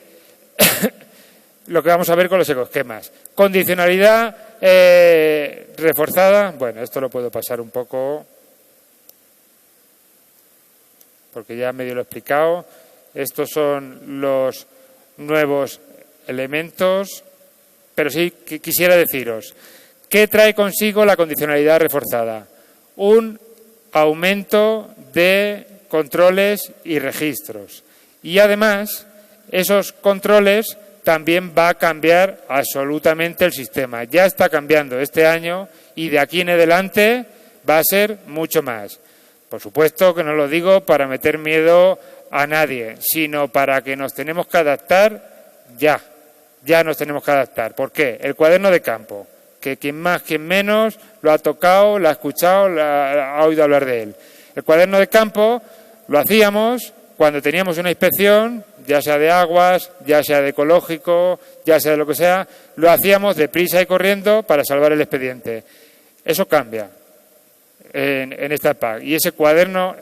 B: lo que vamos a ver con los ecoesquemas. Condicionalidad reforzada. Bueno, esto lo puedo pasar un poco porque ya medio lo he explicado. Estos son los nuevos elementos, pero sí quisiera deciros ¿qué trae consigo la condicionalidad reforzada? Un aumento de controles y registros. Y además, esos controles también va a cambiar absolutamente el sistema. Ya está cambiando este año y de aquí en adelante va a ser mucho más. Por supuesto que no lo digo para meter miedo a nadie, sino para que nos tenemos que adaptar ya. Ya nos tenemos que adaptar. ¿Por qué? El cuaderno de campo, que quien más, quien menos, lo ha tocado, lo ha escuchado, ha oído hablar de él. El cuaderno de campo lo hacíamos cuando teníamos una inspección, ya sea de aguas, ya sea de ecológico, ya sea de lo que sea, lo hacíamos deprisa y corriendo para salvar el expediente. Eso cambia en esta PAC. Y ese cuaderno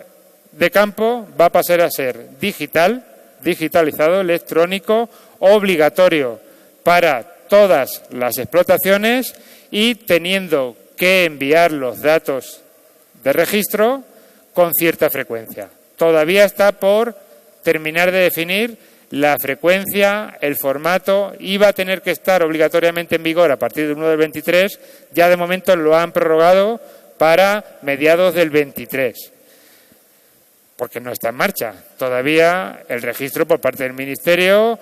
B: de campo va a pasar a ser digitalizado, electrónico, obligatorio para todas las explotaciones y teniendo que enviar los datos de registro con cierta frecuencia. Todavía está por terminar de definir la frecuencia, el formato, iba a tener que estar obligatoriamente en vigor a partir del 1 del 23, ya de momento lo han prorrogado para mediados del 23, porque no está en marcha. Todavía el registro por parte del Ministerio,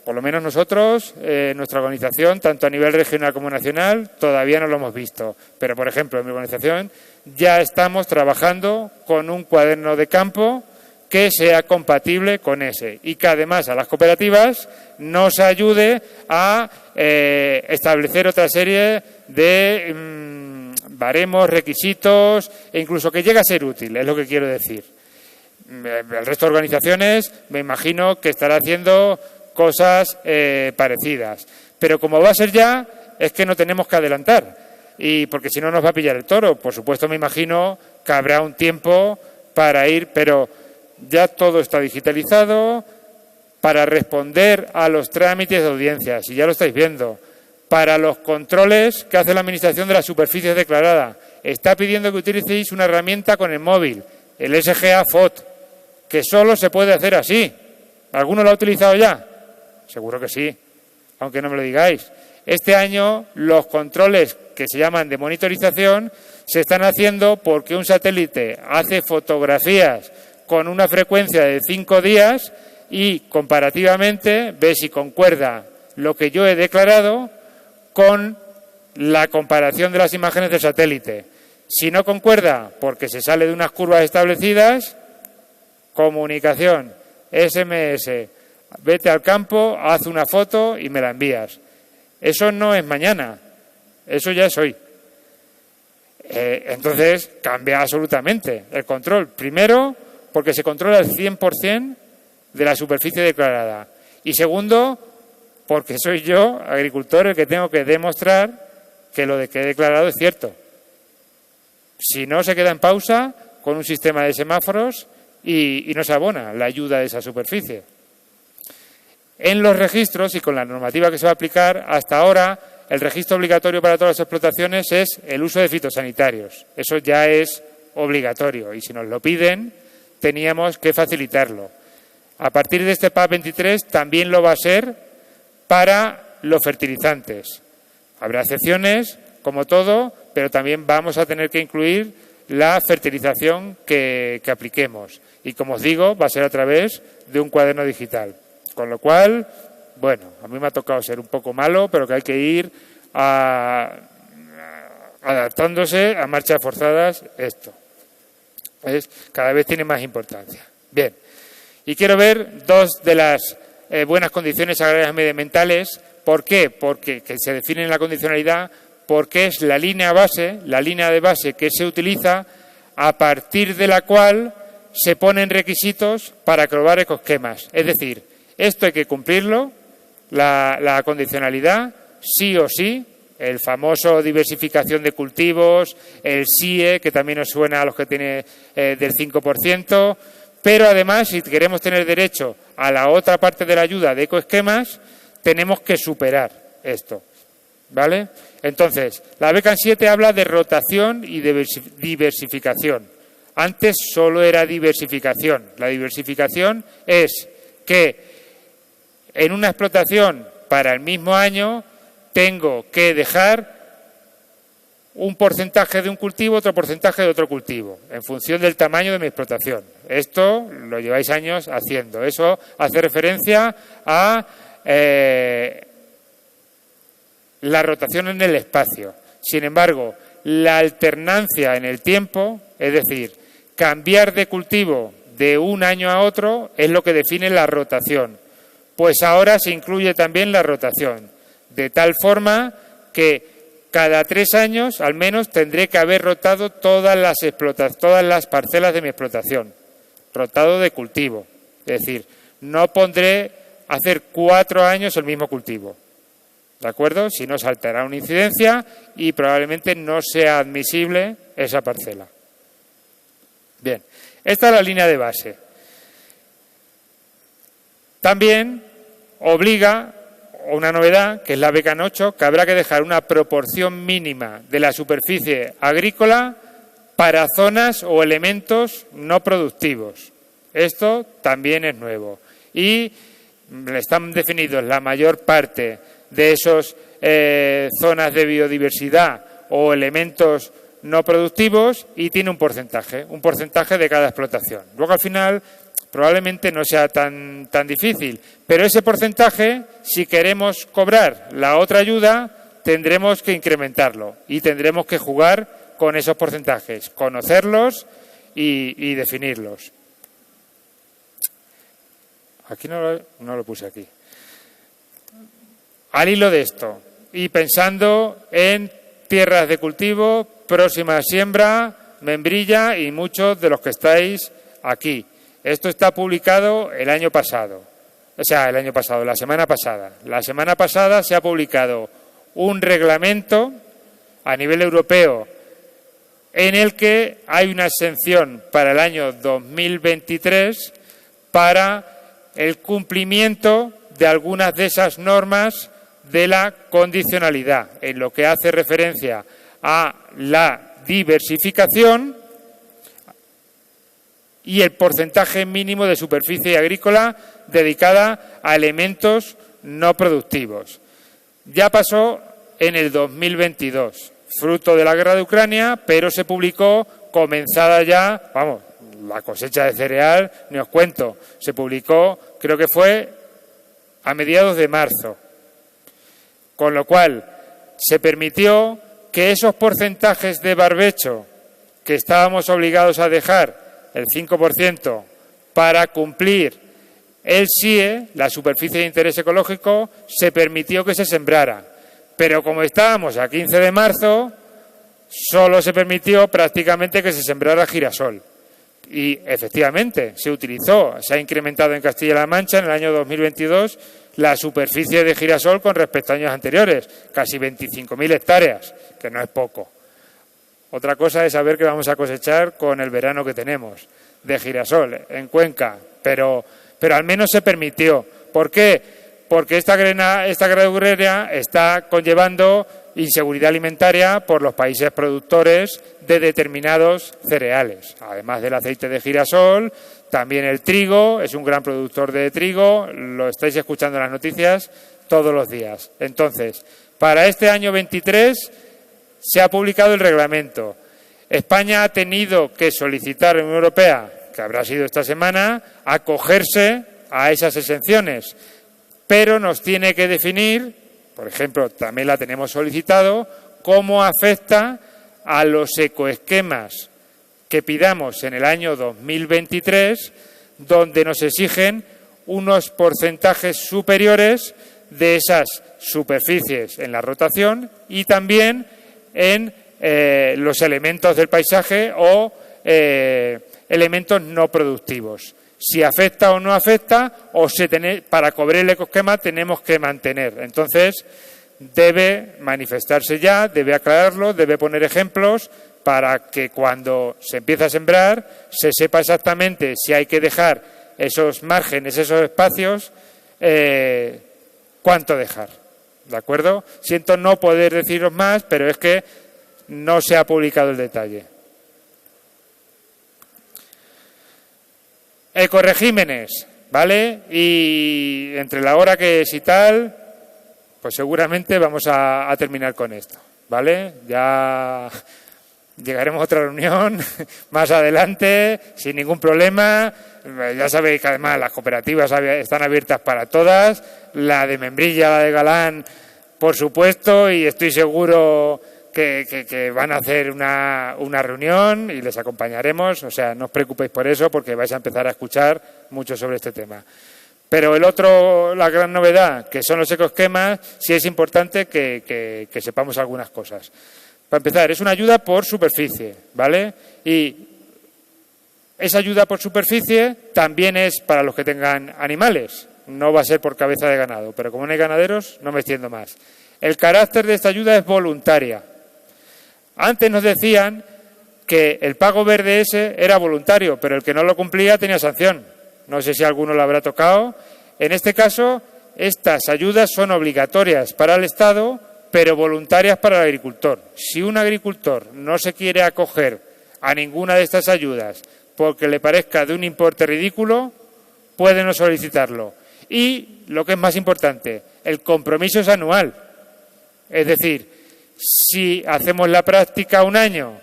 B: por lo menos nosotros, nuestra organización, tanto a nivel regional como nacional, todavía no lo hemos visto. Pero, por ejemplo, en mi organización ya estamos trabajando con un cuaderno de campo que sea compatible con ese y que además a las cooperativas nos ayude a establecer otra serie de baremos, requisitos e incluso que llegue a ser útil, es lo que quiero decir. El resto de organizaciones me imagino que estará haciendo cosas parecidas, pero como va a ser ya, es que no tenemos que adelantar, y porque si no nos va a pillar el toro. Por supuesto, me imagino que habrá un tiempo para ir, pero ya todo está digitalizado para responder a los trámites de audiencias, y ya lo estáis viendo, para los controles que hace la Administración de las superficies declaradas. Está pidiendo que utilicéis una herramienta con el móvil, el SGA FOT, que solo se puede hacer así. ¿Alguno lo ha utilizado ya? Seguro que sí, aunque no me lo digáis. Este año los controles que se llaman de monitorización se están haciendo porque un satélite hace fotografías con una frecuencia de 5 días y comparativamente ve si concuerda lo que yo he declarado con la comparación de las imágenes del satélite. Si no concuerda, porque se sale de unas curvas establecidas, comunicación, SMS, vete al campo, haz una foto y me la envías. Eso no es mañana, eso ya es hoy. Entonces cambia absolutamente el control. Primero, porque se controla el 100% de la superficie declarada. Y segundo, porque soy yo, agricultor, el que tengo que demostrar que lo que he declarado es cierto. Si no, se queda en pausa con un sistema de semáforos y no se abona la ayuda de esa superficie. En los registros y con la normativa que se va a aplicar, hasta ahora el registro obligatorio para todas las explotaciones es el uso de fitosanitarios. Eso ya es obligatorio y si nos lo piden teníamos que facilitarlo. A partir de este PAP 23 también lo va a ser para los fertilizantes. Habrá excepciones, como todo, pero también vamos a tener que incluir la fertilización que apliquemos. Y como os digo, va a ser a través de un cuaderno digital. Con lo cual, bueno, a mí me ha tocado ser un poco malo, pero que hay que ir adaptándose a marchas forzadas esto. Cada vez tiene más importancia. Bien, y quiero ver dos de las buenas condiciones agrarias medioambientales. ¿Por qué? Porque que se define en la condicionalidad, porque es la línea de base que se utiliza a partir de la cual se ponen requisitos para aprobar ecoesquemas. Es decir, esto hay que cumplirlo, la condicionalidad, sí o sí, el famoso diversificación de cultivos, el SIE, que también nos suena a los que tiene del 5%, pero además, si queremos tener derecho a la otra parte de la ayuda de ecoesquemas, tenemos que superar esto, ¿vale? Entonces, la BECAN 7 habla de rotación y de diversificación. Antes solo era diversificación. La diversificación es que en una explotación para el mismo año tengo que dejar un porcentaje de un cultivo, otro porcentaje de otro cultivo, en función del tamaño de mi explotación. Esto lo lleváis años haciendo. Eso hace referencia a la rotación en el espacio. Sin embargo, la alternancia en el tiempo, es decir, cambiar de cultivo de un año a otro, es lo que define la rotación. Pues ahora se incluye también la rotación, de tal forma que cada 3 años, al menos, tendré que haber rotado todas las parcelas de mi explotación. Rotado de cultivo. Es decir, no pondré hacer 4 años el mismo cultivo. ¿De acuerdo? Si no, saltará una incidencia y probablemente no sea admisible esa parcela. Bien, esta es la línea de base. También obliga una novedad, que es la BECAN 8, que habrá que dejar una proporción mínima de la superficie agrícola para zonas o elementos no productivos. Esto también es nuevo. Y están definidos la mayor parte de esas zonas de biodiversidad o elementos no productivos y tiene un porcentaje de cada explotación. Luego, al final, probablemente no sea tan difícil, pero ese porcentaje, si queremos cobrar la otra ayuda, tendremos que incrementarlo y tendremos que jugar con esos porcentajes, conocerlos y definirlos. Aquí no lo puse aquí. Al hilo de esto, y pensando en tierras de cultivo, próxima siembra, membrilla y muchos de los que estáis aquí. Esto está publicado la semana pasada. La semana pasada se ha publicado un reglamento a nivel europeo en el que hay una exención para el año 2023 para el cumplimiento de algunas de esas normas de la condicionalidad, en lo que hace referencia a la diversificación y el porcentaje mínimo de superficie agrícola dedicada a elementos no productivos. Ya pasó en el 2022, fruto de la guerra de Ucrania, pero se publicó comenzada ya, la cosecha de cereal, ni os cuento, se publicó, creo que fue a mediados de marzo. Con lo cual, se permitió que esos porcentajes de barbecho que estábamos obligados a dejar, el 5%, para cumplir el SIE, la superficie de interés ecológico, se permitió que se sembrara. Pero como estábamos a 15 de marzo, solo se permitió prácticamente que se sembrara girasol. Y efectivamente se utilizó, se ha incrementado en Castilla-La Mancha en el año 2022 la superficie de girasol con respecto a años anteriores, casi 25.000 hectáreas, que no es poco. Otra cosa es saber que vamos a cosechar con el verano que tenemos de girasol en Cuenca, pero al menos se permitió. ¿Por qué? Porque esta guerra de Ucrania está conllevando inseguridad alimentaria por los países productores de determinados cereales. Además del aceite de girasol, también el trigo, es un gran productor de trigo, lo estáis escuchando en las noticias todos los días. Entonces, para este año 23 se ha publicado el reglamento. España ha tenido que solicitar a la Unión Europea, que habrá sido esta semana, acogerse a esas exenciones, pero nos tiene que definir, por ejemplo, también la tenemos solicitado, cómo afecta a los ecoesquemas que pidamos en el año 2023, donde nos exigen unos porcentajes superiores de esas superficies en la rotación y también en los elementos del paisaje o elementos no productivos. Si afecta o no afecta, para cobrar el ecoesquema tenemos que mantener. Entonces, debe manifestarse ya, debe aclararlo, debe poner ejemplos para que cuando se empiece a sembrar se sepa exactamente si hay que dejar esos márgenes, esos espacios, cuánto dejar. ¿De acuerdo? Siento no poder deciros más, pero es que no se ha publicado el detalle. Ecoregímenes, ¿vale? Y entre la hora que es y tal, pues seguramente vamos a terminar con esto, ¿vale? Ya llegaremos a otra reunión más adelante, sin ningún problema. Ya sabéis que además las cooperativas están abiertas para todas, la de Membrilla, la de Galán, por supuesto, y estoy seguro que van a hacer una reunión y les acompañaremos, o sea, no os preocupéis por eso porque vais a empezar a escuchar mucho sobre este tema. Pero la gran novedad, que son los ecoesquemas, sí es importante que sepamos algunas cosas. Para empezar, es una ayuda por superficie, ¿vale? Y esa ayuda por superficie también es para los que tengan animales, no va a ser por cabeza de ganado, pero como no hay ganaderos, no me extiendo más. El carácter de esta ayuda es voluntaria. Antes nos decían que el pago verde ese era voluntario, pero el que no lo cumplía tenía sanción. No sé si a alguno lo habrá tocado. En este caso, estas ayudas son obligatorias para el Estado, pero voluntarias para el agricultor. Si un agricultor no se quiere acoger a ninguna de estas ayudas porque le parezca de un importe ridículo, puede no solicitarlo. Y, lo que es más importante, el compromiso es anual. Es decir, si hacemos la práctica un año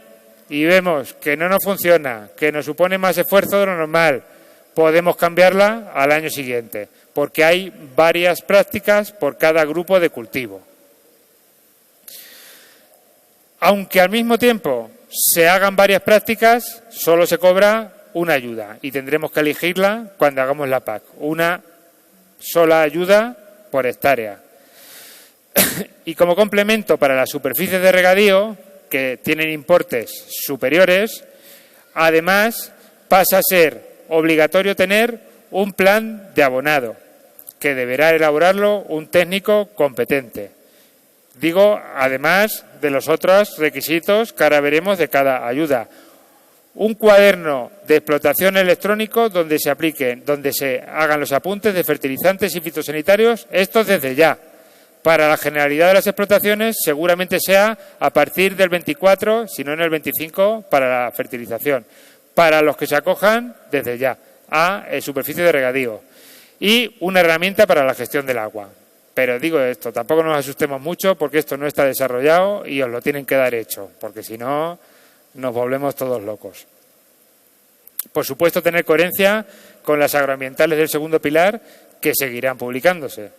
B: y vemos que no nos funciona, que nos supone más esfuerzo de lo normal, podemos cambiarla al año siguiente, porque hay varias prácticas por cada grupo de cultivo. Aunque al mismo tiempo se hagan varias prácticas, solo se cobra una ayuda y tendremos que elegirla cuando hagamos la PAC. Una sola ayuda por hectárea. Y como complemento para las superficies de regadío, que tienen importes superiores, además pasa a ser obligatorio tener un plan de abonado, que deberá elaborarlo un técnico competente. Digo, además de los otros requisitos que ahora veremos de cada ayuda. Un cuaderno de explotación electrónico donde se hagan los apuntes de fertilizantes y fitosanitarios, estos desde ya. Para la generalidad de las explotaciones seguramente sea a partir del 24, si no en el 25, para la fertilización. Para los que se acojan desde ya a superficie de regadío. Y una herramienta para la gestión del agua. Pero digo esto, tampoco nos asustemos mucho porque esto no está desarrollado y os lo tienen que dar hecho, porque si no nos volvemos todos locos. Por supuesto, tener coherencia con las agroambientales del segundo pilar que seguirán publicándose.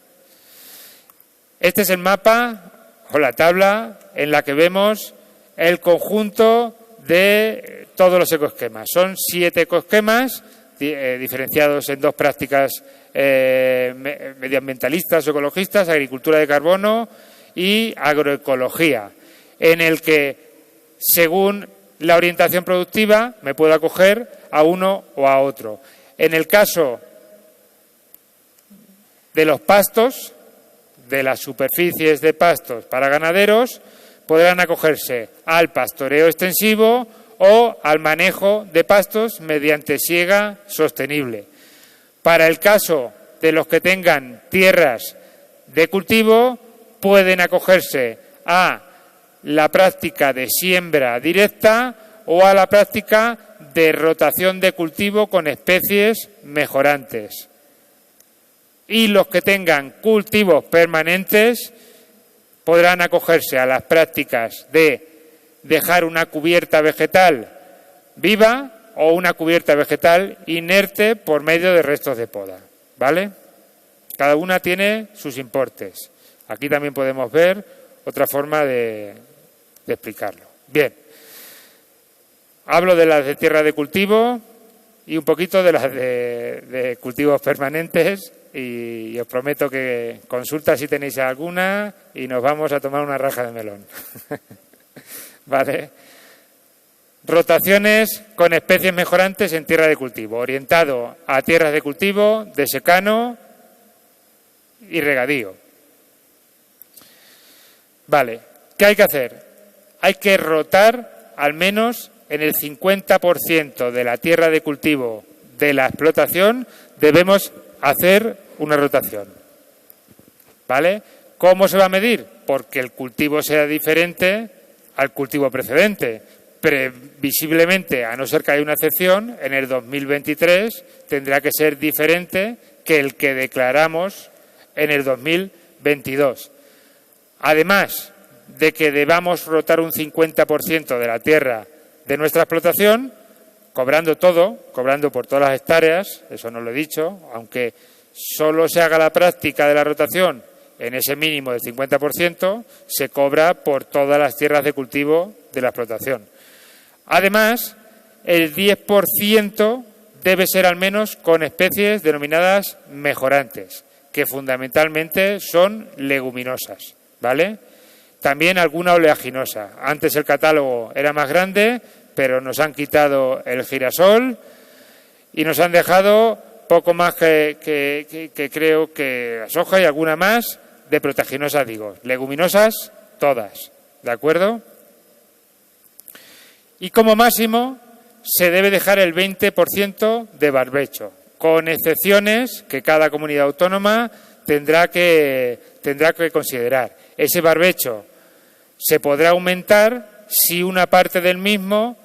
B: Este es el mapa o la tabla en la que vemos el conjunto de todos los ecoesquemas. Son 7 ecoesquemas diferenciados en 2 prácticas medioambientalistas o ecologistas, agricultura de carbono y agroecología, en el que, según la orientación productiva, me puedo acoger a uno o a otro. En el caso de los pastos, de las superficies de pastos para ganaderos, podrán acogerse al pastoreo extensivo o al manejo de pastos mediante siega sostenible. Para el caso de los que tengan tierras de cultivo, pueden acogerse a la práctica de siembra directa o a la práctica de rotación de cultivo con especies mejorantes. Y los que tengan cultivos permanentes podrán acogerse a las prácticas de dejar una cubierta vegetal viva o una cubierta vegetal inerte por medio de restos de poda, ¿vale? Cada una tiene sus importes. Aquí también podemos ver otra forma de explicarlo. Bien, hablo de las de tierra de cultivo y un poquito de las de cultivos permanentes y os prometo que consulta si tenéis alguna y nos vamos a tomar una raja de melón. Vale. Rotaciones con especies mejorantes en tierra de cultivo, orientado a tierras de cultivo, de secano y regadío. Vale, ¿qué hay que hacer? Hay que rotar al menos en el 50% de la tierra de cultivo de la explotación, debemos hacer una rotación. ¿Vale? ¿Cómo se va a medir? Porque el cultivo sea diferente al cultivo precedente. Previsiblemente, a no ser que haya una excepción, en el 2023 tendrá que ser diferente que el que declaramos en el 2022. Además de que debamos rotar un 50% de la tierra de nuestra explotación, cobrando todo, cobrando por todas las hectáreas, eso no lo he dicho, aunque solo se haga la práctica de la rotación en ese mínimo del 50%, se cobra por todas las tierras de cultivo de la explotación. Además, el 10% debe ser al menos con especies denominadas mejorantes, que fundamentalmente son leguminosas, ¿vale? También alguna oleaginosa. Antes el catálogo era más grande, pero nos han quitado el girasol y nos han dejado poco más que creo que la soja y alguna más de proteaginosas, digo. Leguminosas, todas, ¿de acuerdo? Y como máximo se debe dejar el 20% de barbecho, con excepciones que cada comunidad autónoma tendrá que considerar. Ese barbecho se podrá aumentar si una parte del mismo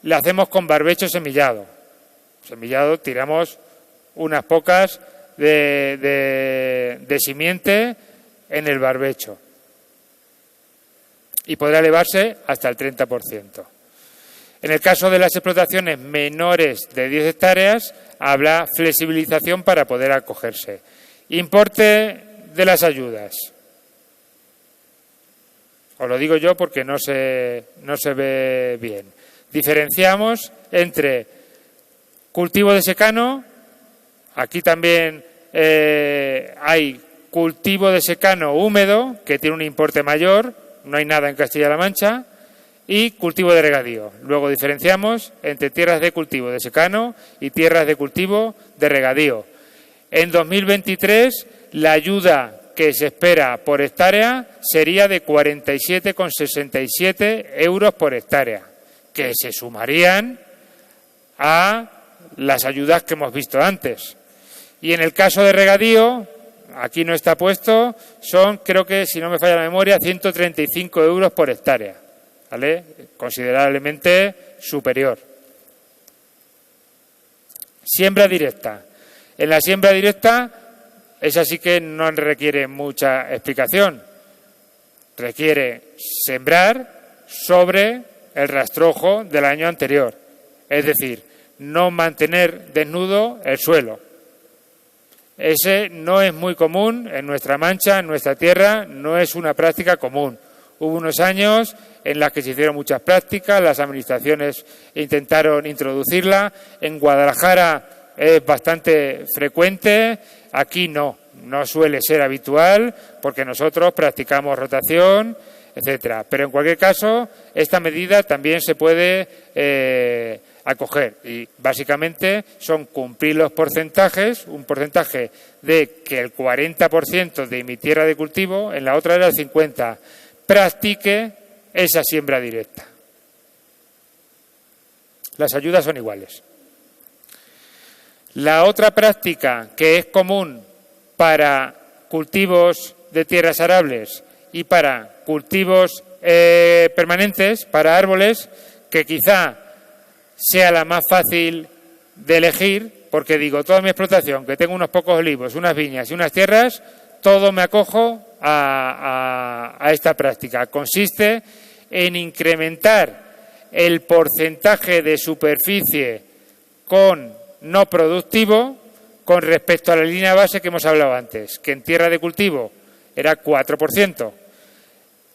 B: la hacemos con barbecho semillado. Semillado tiramos unas pocas de simiente en el barbecho y podrá elevarse hasta el 30%. En el caso de las explotaciones menores de 10 hectáreas, habrá flexibilización para poder acogerse. Importe de las ayudas. Os lo digo yo porque no se ve bien. Diferenciamos entre cultivo de secano, aquí también hay cultivo de secano húmedo, que tiene un importe mayor, no hay nada en Castilla-La Mancha, y cultivo de regadío. Luego diferenciamos entre tierras de cultivo de secano y tierras de cultivo de regadío. En 2023, la ayuda que se espera por hectárea sería de 47,67 euros por hectárea, que se sumarían a las ayudas que hemos visto antes. Y en el caso de regadío, aquí no está puesto, son, creo que, si no me falla la memoria, 135 euros por hectárea, ¿vale? Considerablemente superior. Siembra directa. En la siembra directa, esa sí que no requiere mucha explicación. Requiere sembrar sobre el rastrojo del año anterior. Es decir, no mantener desnudo el suelo. Ese no es muy común en nuestra Mancha, en nuestra tierra, no es una práctica común. Hubo unos años en las que se hicieron muchas prácticas, las administraciones intentaron introducirla. En Guadalajara es bastante frecuente, aquí no suele ser habitual porque nosotros practicamos rotación, etcétera. Pero en cualquier caso, esta medida también se puede acoger y básicamente son cumplir los porcentajes, un porcentaje de que el 40% de mi tierra de cultivo, en la otra era el 50%, practique esa siembra directa. Las ayudas son iguales. La otra práctica que es común para cultivos de tierras arables y para cultivos permanentes, para árboles, que quizá sea la más fácil de elegir, porque digo, toda mi explotación, que tengo unos pocos olivos, unas viñas y unas tierras, todo me acojo a esta práctica. Consiste en incrementar el porcentaje de superficie con no productivo con respecto a la línea base que hemos hablado antes, que en tierra de cultivo era 4%.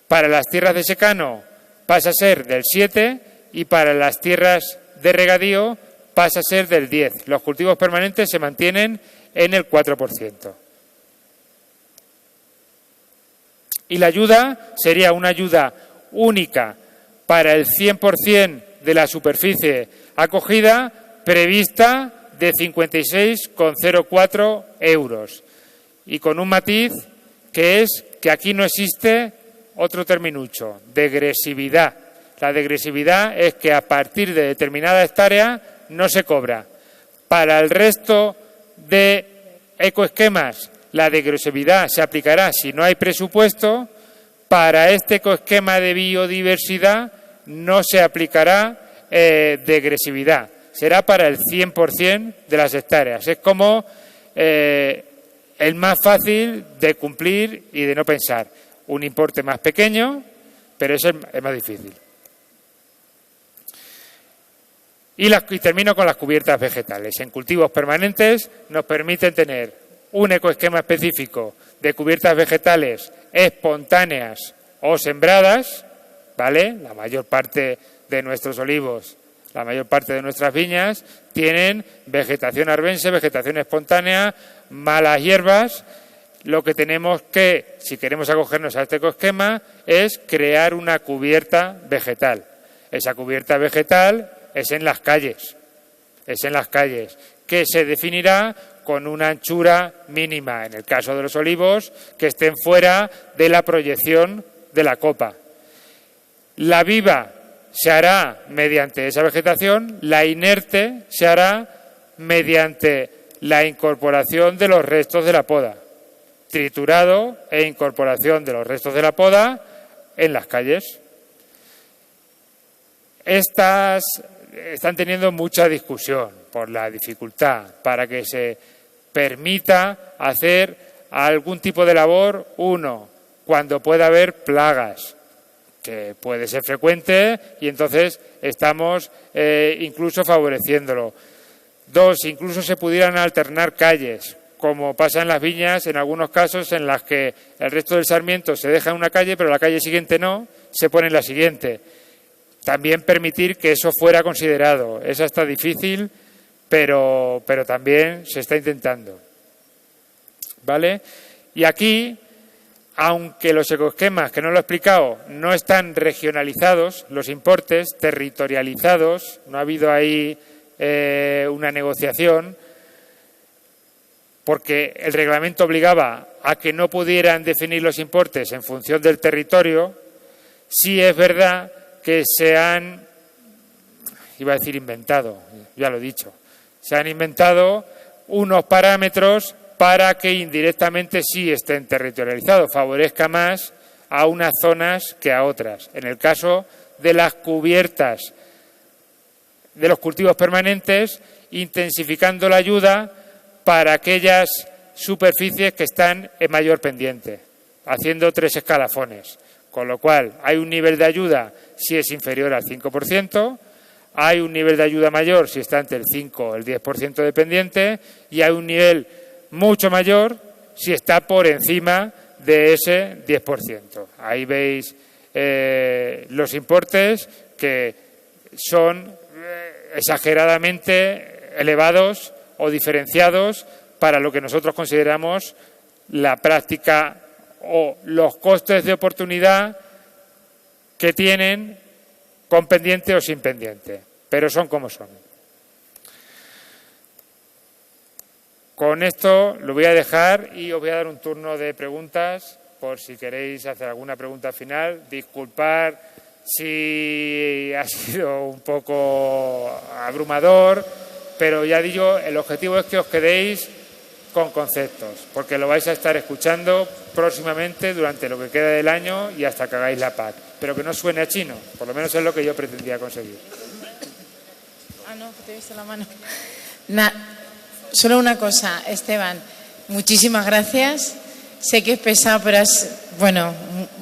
B: Para las tierras de secano pasa a ser del 7% y para las tierras de regadío pasa a ser del 10%. Los cultivos permanentes se mantienen en el 4%. Y la ayuda sería una ayuda única para el 100% de la superficie acogida, prevista de 56,04 euros. Y con un matiz que es que aquí no existe otro terminucho, degresividad. La degresividad es que a partir de determinada hectárea no se cobra. Para el resto de ecoesquemas, la degresividad se aplicará si no hay presupuesto. Para este ecoesquema de biodiversidad no se aplicará degresividad. Será para el 100% de las hectáreas. Es como el más fácil de cumplir y de no pensar. Un importe más pequeño, pero es más difícil. Y termino con las cubiertas vegetales. En cultivos permanentes nos permiten tener un ecoesquema específico de cubiertas vegetales espontáneas o sembradas, ¿vale? La mayor parte de nuestros olivos, la mayor parte de nuestras viñas tienen vegetación arbense, vegetación espontánea, malas hierbas. Lo que tenemos que, si queremos acogernos a este ecoesquema, es crear una cubierta vegetal. Esa cubierta vegetal es en las calles, que se definirá con una anchura mínima, en el caso de los olivos, que estén fuera de la proyección de la copa. La viva se hará mediante esa vegetación, la inerte se hará mediante la incorporación de los restos de la poda, triturado e incorporación de los restos de la poda en las calles. Estas están teniendo mucha discusión por la dificultad para que se permita hacer algún tipo de labor, cuando pueda haber plagas, que puede ser frecuente, y entonces estamos incluso favoreciéndolo. 2, incluso se pudieran alternar calles, como pasa en las viñas en algunos casos en las que el resto del sarmiento se deja en una calle, pero la calle siguiente no, se pone en la siguiente. También permitir que eso fuera considerado. Eso está difícil, pero también se está intentando. ¿Vale? Y aquí, aunque los ecoesquemas, que no lo he explicado, no están regionalizados, los importes, territorializados, no ha habido ahí una negociación, porque el reglamento obligaba a que no pudieran definir los importes en función del territorio. Sí es verdad que se han, iba a decir inventado, ya lo he dicho, se han inventado unos parámetros para que indirectamente sí estén territorializados, favorezca más a unas zonas que a otras. En el caso de las cubiertas de los cultivos permanentes, intensificando la ayuda para aquellas superficies que están en mayor pendiente, haciendo 3 escalafones. Con lo cual, hay un nivel de ayuda si es inferior al 5%, hay un nivel de ayuda mayor si está entre el 5 o el 10% de pendiente, y hay un nivel mucho mayor si está por encima de ese 10%. Ahí veis los importes que son exageradamente elevados o diferenciados para lo que nosotros consideramos la práctica o los costes de oportunidad que tienen con pendiente o sin pendiente, pero son como son. Con esto lo voy a dejar y os voy a dar un turno de preguntas por si queréis hacer alguna pregunta final. Disculpad si ha sido un poco abrumador, pero ya digo, el objetivo es que os quedéis con conceptos, porque lo vais a estar escuchando próximamente durante lo que queda del año y hasta que hagáis la PAC, pero que no suene a chino, por lo menos es lo que yo pretendía conseguir.
C: No, que te he visto la mano. Solo una cosa, Esteban, muchísimas gracias. Sé que es pesado, pero es,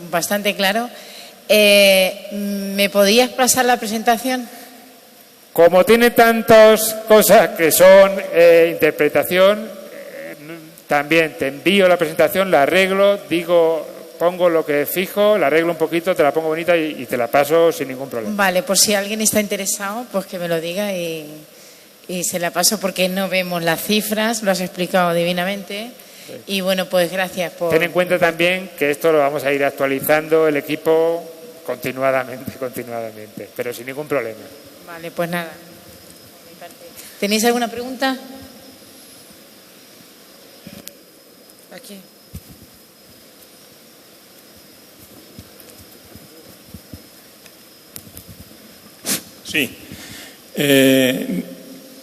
C: bastante claro. ¿Me podías pasar la presentación?
B: Como tiene tantas cosas que son interpretación, también te envío la presentación, la arreglo, pongo lo que fijo, la arreglo un poquito, te la pongo bonita y te la paso sin ningún problema.
C: Vale, por si alguien está interesado, pues que me lo diga y se la paso, porque no vemos las cifras, lo has explicado divinamente. Sí. Y pues gracias por...
B: Ten en cuenta también que esto lo vamos a ir actualizando el equipo continuadamente, pero sin ningún problema.
C: Vale, pues nada. ¿Tenéis alguna pregunta? Aquí.
E: Sí.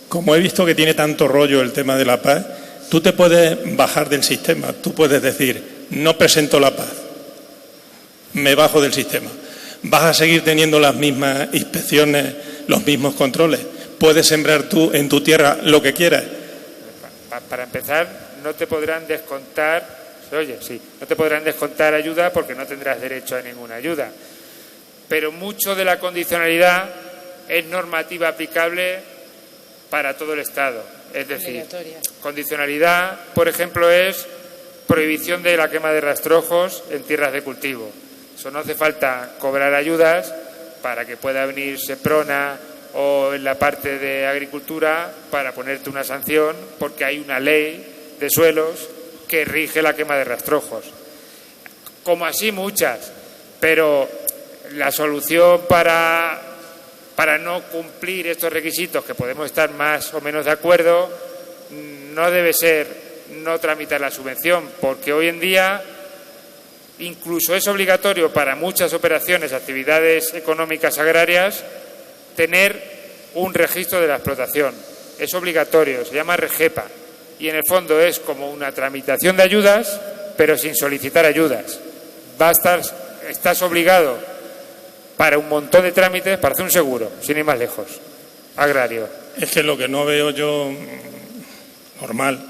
E: Como he visto que tiene tanto rollo el tema de la paz, tú te puedes bajar del sistema. Tú puedes decir, no presento la paz, me bajo del sistema. Vas a seguir teniendo las mismas inspecciones, los mismos controles. Puedes sembrar tú en tu tierra lo que quieras.
B: Para empezar, no te podrán descontar, no te podrán descontar ayuda porque no tendrás derecho a ninguna ayuda. Pero mucho de la condicionalidad es normativa aplicable para todo el Estado. Es decir, condicionalidad, por ejemplo, es prohibición de la quema de rastrojos en tierras de cultivo. Eso no hace falta cobrar ayudas para que pueda venir Seprona o en la parte de agricultura para ponerte una sanción, porque hay una ley de suelos que rige la quema de rastrojos. Como así muchas, pero la solución para no cumplir estos requisitos, que podemos estar más o menos de acuerdo, no debe ser no tramitar la subvención, porque hoy en día incluso es obligatorio para muchas operaciones, actividades económicas agrarias, tener un registro de la explotación. Es obligatorio, se llama REGEPA, y en el fondo es como una tramitación de ayudas, pero sin solicitar ayudas. Estás obligado para un montón de trámites para hacer un seguro, sin ir más lejos, agrario.
E: Es que lo que no veo yo normal,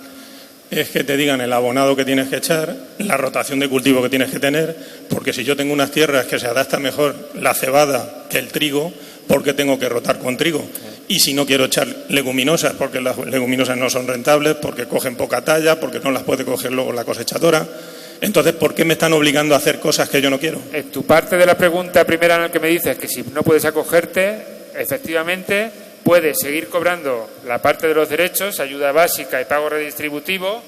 E: es que te digan el abonado que tienes que echar, la rotación de cultivo que tienes que tener, porque si yo tengo unas tierras que se adapta mejor la cebada que el trigo, ¿por qué tengo que rotar con trigo? Y si no quiero echar leguminosas, porque las leguminosas no son rentables, porque cogen poca talla, porque no las puede coger luego la cosechadora. Entonces, ¿por qué me están obligando a hacer cosas que yo no quiero?
B: En tu parte de la pregunta primera en la que me dices que si no puedes acogerte, efectivamente puedes seguir cobrando la parte de los derechos, ayuda básica y pago redistributivo,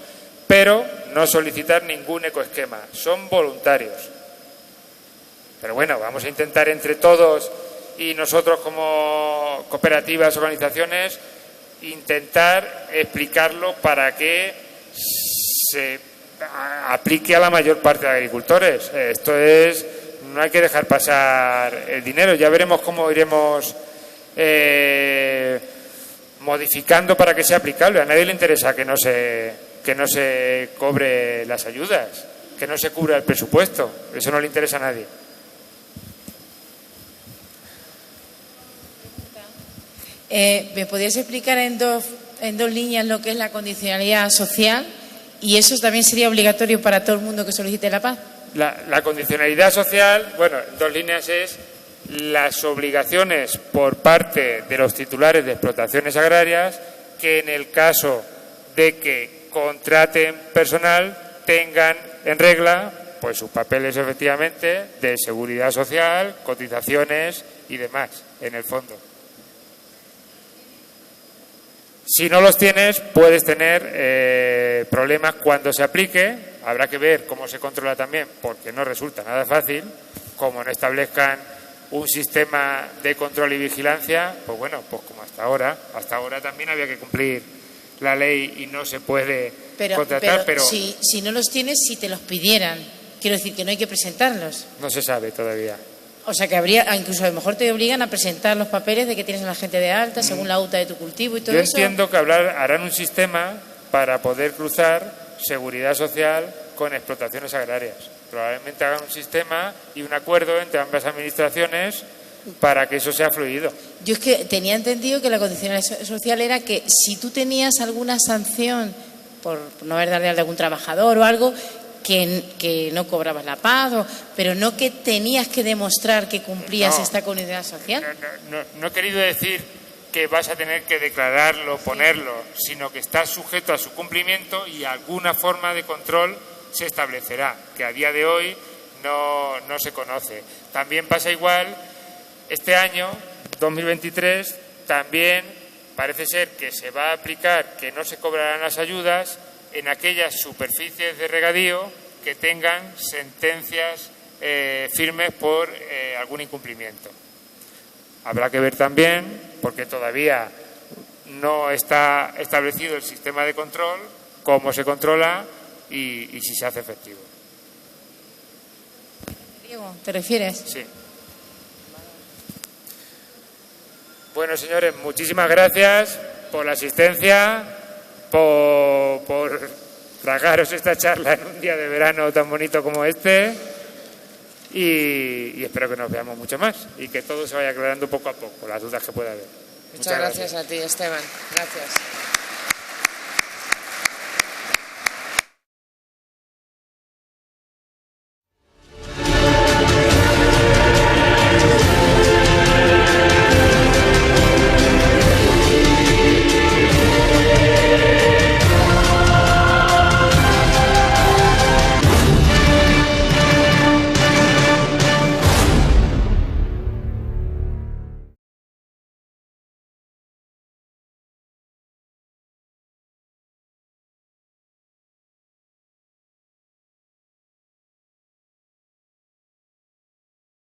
B: pero no solicitar ningún ecoesquema. Son voluntarios. Pero bueno, vamos a intentar entre todos y nosotros como cooperativas, organizaciones, intentar explicarlo para que se aplique a la mayor parte de agricultores. Esto es, no hay que dejar pasar el dinero. Ya veremos cómo iremos modificando para que sea aplicable. A nadie le interesa que no se cobre las ayudas, que no se cubra el presupuesto. Eso no le interesa a nadie.
C: ¿Me podrías explicar en dos líneas lo que es la condicionalidad social? ¿Y eso también sería obligatorio para todo el mundo que solicite la PAC?
B: La condicionalidad social, bueno, en dos líneas es las obligaciones por parte de los titulares de explotaciones agrarias que en el caso de que contraten personal tengan en regla pues sus papeles efectivamente de seguridad social, cotizaciones y demás en el fondo. Si no los tienes, puedes tener problemas cuando se aplique. Habrá que ver cómo se controla también, porque no resulta nada fácil. Como no establezcan un sistema de control y vigilancia, pues bueno, pues como hasta ahora también había que cumplir la ley y no se puede contratar. Pero
C: si no los tienes, si te los pidieran, quiero decir que no hay que presentarlos.
B: No se sabe todavía.
C: O sea que habría, incluso a lo mejor te obligan a presentar los papeles de que tienes a la gente de alta, según la UTA de tu cultivo y todo eso.
B: Yo entiendo que harán un sistema para poder cruzar seguridad social con explotaciones agrarias. Probablemente hagan un sistema y un acuerdo entre ambas administraciones para que eso sea fluido.
C: Yo es que tenía entendido que la condicionalidad social era que si tú tenías alguna sanción por no haber dado de alta a algún trabajador o algo, que no cobrabas la PAC, pero no que tenías que demostrar que cumplías esta condicionalidad social.
B: No he querido decir que vas a tener que declararlo, ponerlo, sino que estás sujeto a su cumplimiento y alguna forma de control se establecerá, que a día de hoy no se conoce. También pasa igual, este año, 2023, también parece ser que se va a aplicar que no se cobrarán las ayudas en aquellas superficies de regadío que tengan sentencias firmes por algún incumplimiento. Habrá que ver también, porque todavía no está establecido el sistema de control, cómo se controla y si se hace efectivo.
C: Diego, ¿te refieres?
B: Sí. Bueno, señores, muchísimas gracias por la asistencia, por tragaros esta charla en un día de verano tan bonito como este y espero que nos veamos mucho más y que todo se vaya aclarando poco a poco, las dudas que pueda haber.
A: Muchas gracias a ti, Esteban. Gracias.